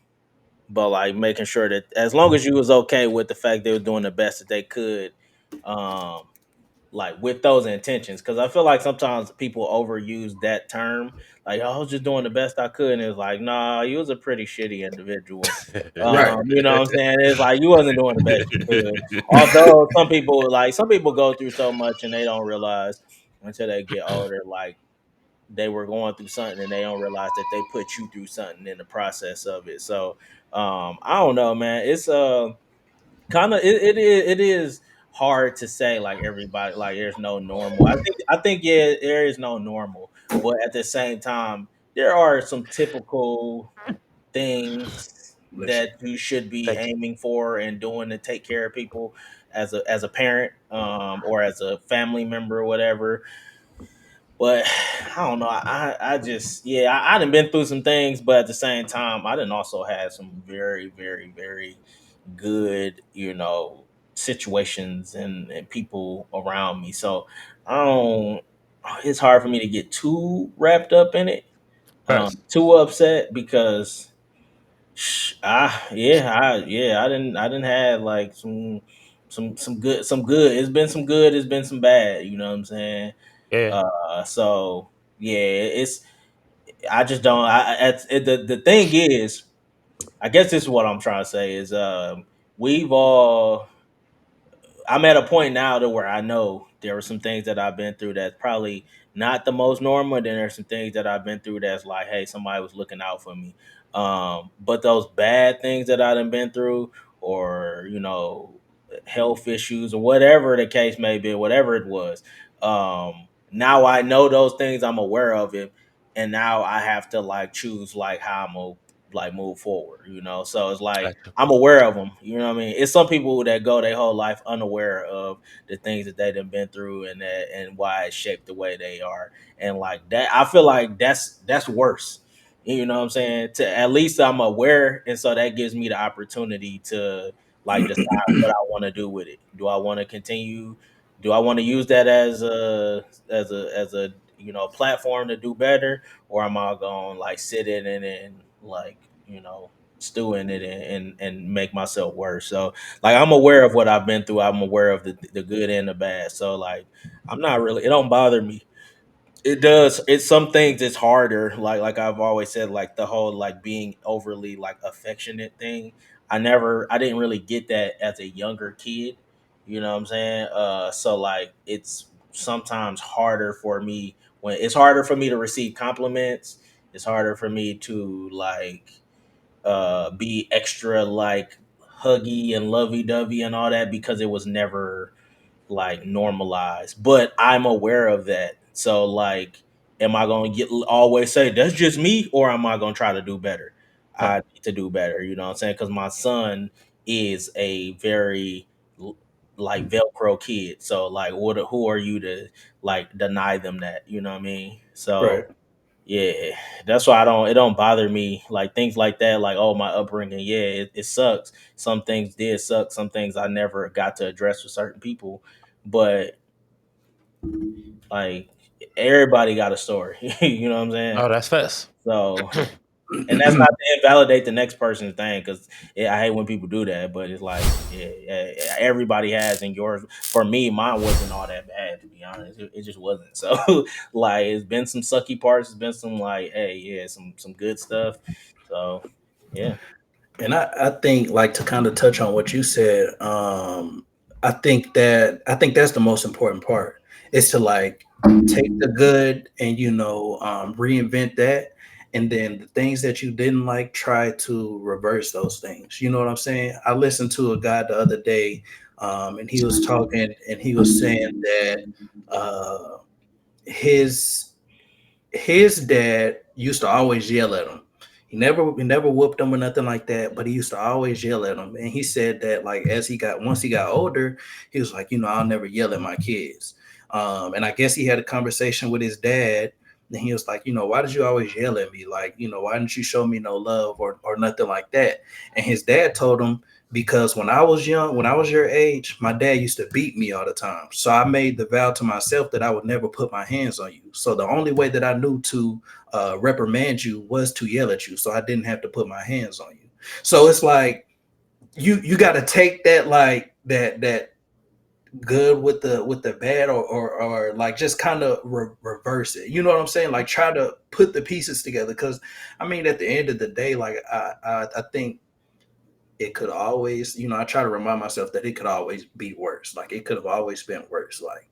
but like making sure that as long as you was okay with the fact they were doing the best that they could, um, like with those intentions, because I feel like sometimes people overuse that term, like, "Oh, I was just doing the best I could," and it's like, nah, you was a pretty shitty individual. Right. You know what I'm saying? It's like you wasn't doing the best you could. Although some people go through so much and they don't realize until they get older, like they were going through something and they don't realize that they put you through something in the process of it. So I don't know, man. It's kind of it is hard to say like everybody, like there's no normal. I think yeah, there is no normal, but at the same time there are some typical things that you should be Thank you. aiming for and doing to take care of people as a parent, or as a family member or whatever. But I don't know. I just, yeah, I done been through some things, but at the same time, I done also had some very, very, very good, situations and people around me. So I don't. It's hard for me to get too wrapped up in it, Brax. too upset because, I didn't have like some good, some good. It's been some good. It's been some bad. You know what I'm saying? Yeah. So yeah, it's I just don't. The thing is, I guess this is what I'm trying to say is, we've all. I'm at a point now to where I know there are some things that I've been through that's probably not the most normal. Then there's some things that I've been through that's like, hey, somebody was looking out for me. But those bad things that I done been through, or health issues, or whatever the case may be, whatever it was. Now I know those things. I'm aware of it, and now I have to like choose like how I'm gonna like move forward. So it's like Gotcha. I'm aware of them. You know what I mean? It's some people that go their whole life unaware of the things that they done been through and why it shaped the way they are. And like that, I feel like that's worse. You know what I'm saying? To at least I'm aware, and so that gives me the opportunity to like decide what I want to do with it. Do I want to continue? Do I want to use that as a platform to do better, or am I going to like sit in it and like stew in it and make myself worse? So like I'm aware of what I've been through. I'm aware of the good and the bad. So like I'm not really. It don't bother me. It does. It's some things it's harder. Like I've always said, like the whole like being overly like affectionate thing. I didn't really get that as a younger kid. You know what I'm saying? So like it's sometimes harder for me when it's harder for me to receive compliments. It's harder for me to like be extra like huggy and lovey dovey and all that because it was never like normalized. But I'm aware of that. So like, am I gonna get always say that's just me, or am I gonna try to do better? Right. I need to do better. You know what I'm saying? Because my son is a very like Velcro kid. So like, who are you to like deny them that? You know what I mean? Right. So yeah, that's why it don't bother me like things like that, like, oh, my upbringing, yeah, it sucks. Some things did suck, some things I never got to address with certain people, but like everybody got a story. You know what I'm saying? Oh, that's fast. So And that's not to invalidate the next person's thing, because I hate when people do that. But it's like, everybody has, and yours. For me, mine wasn't all that bad, to be honest. It just wasn't. So, like, it's been some sucky parts. It's been some like, hey, yeah, some good stuff. So, yeah. And I think, like, to kind of touch on what you said, I think that's the most important part, is to like take the good and reinvent that, and then the things that you didn't like, try to reverse those things. You know what I'm saying? I listened to a guy the other day, and he was talking, and he was saying that uh, his his dad used to always yell at him. He never whooped him or nothing like that, but he used to always yell at him. And he said that, like, once he got older, he was like, I'll never yell at my kids. And I guess he had a conversation with his dad, and he was like, why did you always yell at me? Like, why didn't you show me no love or nothing like that? And his dad told him, because when I was young, when I was your age, my dad used to beat me all the time. So I made the vow to myself that I would never put my hands on you. So the only way that I knew to reprimand you was to yell at you, so I didn't have to put my hands on you. So it's like you got to take that, like, that good with the bad, or like just kind of reverse it. You know what I'm saying? Like, try to put the pieces together, because I mean, at the end of the day, like, I think it could always, I try to remind myself that it could always be worse. Like, it could have always been worse. Like,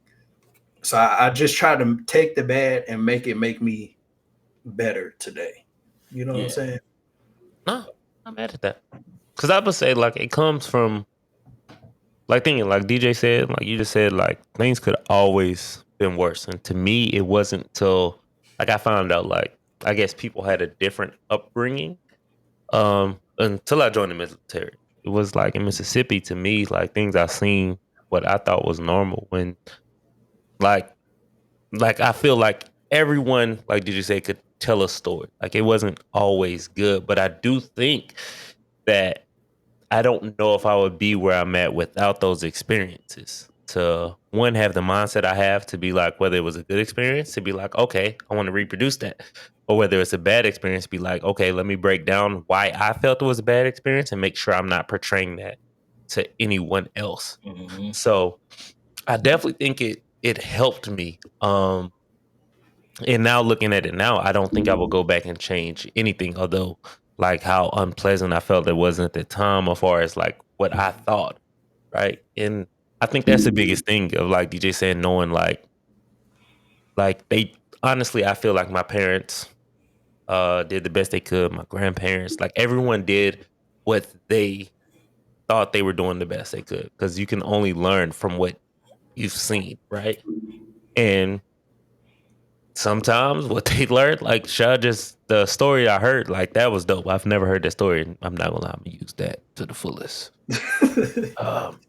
so I just try to take the bad and make me better today. You know what I'm saying? No, I'm mad at that. Because I would say, like, it comes from, like, thinking, like DJ said, like you just said, like, things could always been worse. And to me, it wasn't till, like, I found out, like, I guess people had a different upbringing until I joined the military. It was like in Mississippi, to me, like, things I seen, what I thought was normal, when, like, I feel like everyone, like did you say, could tell a story. Like, it wasn't always good, but I do think that I don't know if I would be where I'm at without those experiences. To one, have the mindset I have, to be like, whether it was a good experience, to be like, okay, I want to reproduce that. Or whether it's a bad experience, be like, okay, let me break down why I felt it was a bad experience and make sure I'm not portraying that to anyone else. Mm-hmm. So I definitely think it helped me. And now, looking at it now, I don't think I will go back and change anything, although, like, how unpleasant I felt it was at the time, as far as like what I thought, right? And I think that's the biggest thing of, like DJ saying, knowing, like they, honestly, I feel like my parents did the best they could, my grandparents, like, everyone did what they thought they were doing the best they could, because you can only learn from what you've seen, right? And sometimes what they learned, like, just the story I heard, like, that was dope. I've never heard that story, and I'm not gonna lie, I'm gonna use that to the fullest.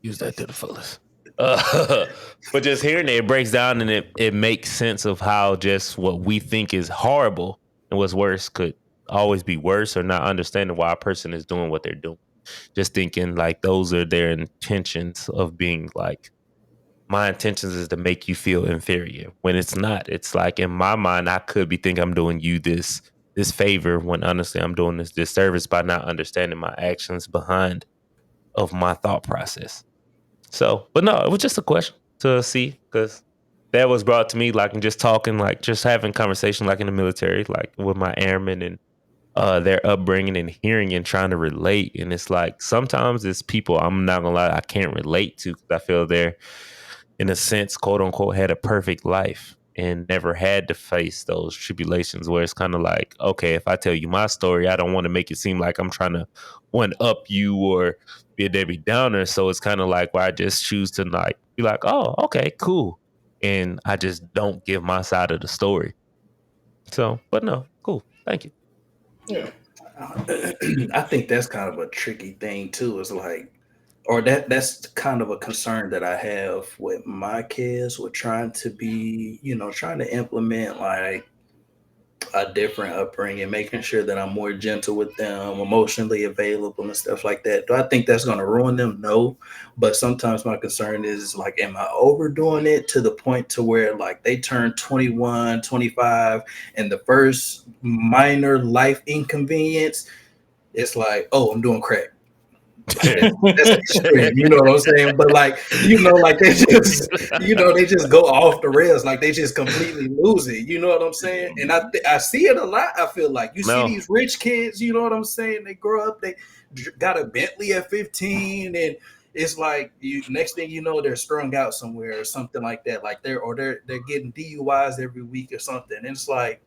Use that to the fullest. But just hearing it breaks down, and it makes sense of how just what we think is horrible and what's worse could always be worse, or not understanding why a person is doing what they're doing. Just thinking like those are their intentions of being like, my intentions is to make you feel inferior, when it's not. It's like, in my mind, I could be thinking I'm doing you this favor, when honestly I'm doing this disservice by not understanding my actions behind of my thought process. So, but no, it was just a question to see, because that was brought to me, like, in just talking, like, just having conversation, like, in the military, like, with my airmen, and their upbringing, and hearing and trying to relate. And it's like, sometimes it's people, I'm not gonna lie, I can't relate to, because I feel they're, in a sense, quote unquote, had a perfect life and never had to face those tribulations, where it's kind of like, okay, if I tell you my story, I don't want to make it seem like I'm trying to one up you or be a Debbie Downer. So it's kind of like where I just choose to, like, be like, oh, okay, cool. And I just don't give my side of the story. So, but no, cool. Thank you. Yeah. I think that's kind of a tricky thing too. Is like, or that's kind of a concern that I have with my kids, with trying to be, trying to implement, like, a different upbringing, making sure that I'm more gentle with them, emotionally available and stuff like that. Do I think that's going to ruin them? No. But sometimes my concern is like, am I overdoing it to the point to where like they turn 21, 25, and the first minor life inconvenience, it's like, oh, I'm doing crack. Like that's extreme, you know what I'm saying? But like, like they just go off the rails, like they just completely lose it. You know what I'm saying? And I see it a lot. I feel like you see these rich kids. You know what I'm saying? They grow up, they got a Bentley at 15, and it's like next thing you know, they're strung out somewhere or something like that. Like they're getting DUIs every week or something. And it's like,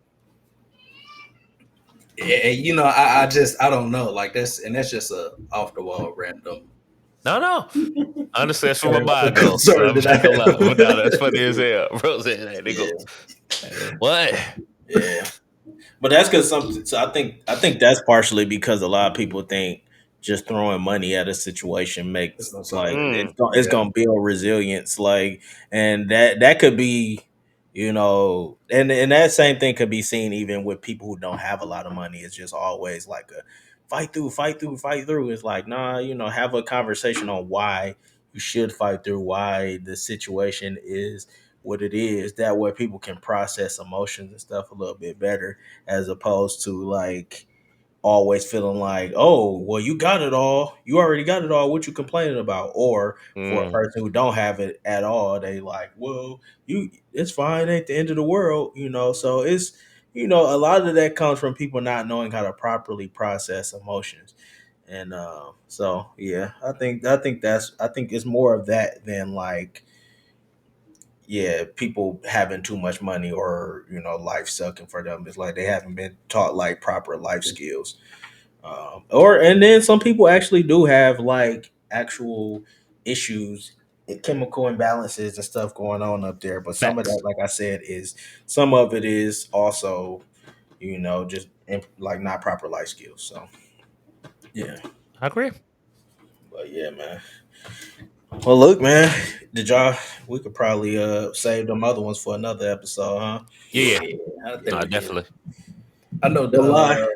I don't know. Like that's just a off the wall random. No. I understand from my mind goes. I'm not gonna lie. But no, that's funny as hell. Bro said that. They go, what? Yeah. But that's because so I think that's partially because a lot of people think just throwing money at a situation makes like it's gonna build resilience. Like, and that could be, and that same thing could be seen even with people who don't have a lot of money. It's just always like a fight through. It's like, nah, have a conversation on why you should fight through, why the situation is what it is. That way people can process emotions and stuff a little bit better, as opposed to like always feeling like, oh, well, you got it all. You already got it all. What you complaining about? Or for a person who don't have it at all, they like, well, it's fine. It ain't the end of the world, So it's, a lot of that comes from people not knowing how to properly process emotions. And so yeah, I think it's more of that than like, yeah, people having too much money or life sucking for them. It's like they haven't been taught like proper life skills. And then some people actually do have like actual issues, chemical imbalances and stuff going on up there. But some of that, like I said, some of it is also just like not proper life skills. So yeah, I agree. But yeah, man. Well, look, man. We could probably save them other ones for another episode, huh? Yeah. I think Definitely. I know. Lie.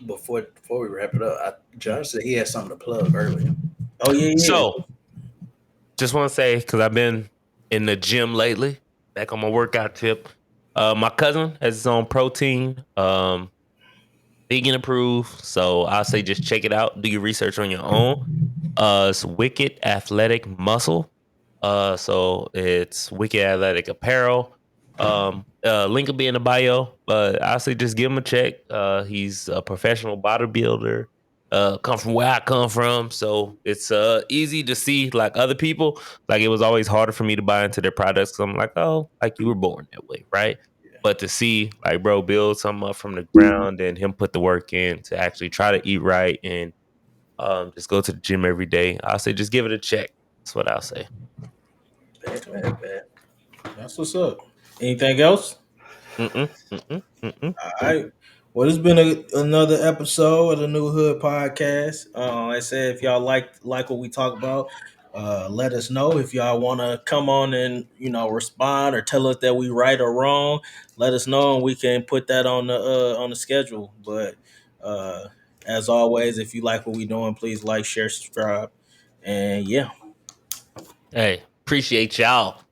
Before we wrap it up, John said he had something to plug earlier. Oh yeah. So, just want to say, because I've been in the gym lately, back on my workout tip. My cousin has his own protein, vegan approved. So I'll say just check it out. Do your research on your own. It's Wicked Athletic Muscle. So it's Wicked Athletic Apparel. Link will be in the bio. But I say just give him a check. He's a professional bodybuilder. Come from where I come from, so it's easy to see like other people. Like it was always harder for me to buy into their products because I'm like, oh, like you were born that way, right? But to see like bro build something up from the ground and him put the work in to actually try to eat right and just go to the gym every day, I'll say just give it a check. That's what I'll say. That's what's up. Anything else? All All right. Well, it's been another episode of the New Hood Podcast. Like I said, if y'all like what we talk about, let us know. If y'all want to come on and respond or tell us that we right or wrong, let us know and we can put that on the schedule. But as always, if you like what we doing, please like, share, subscribe, and yeah. Hey, appreciate y'all.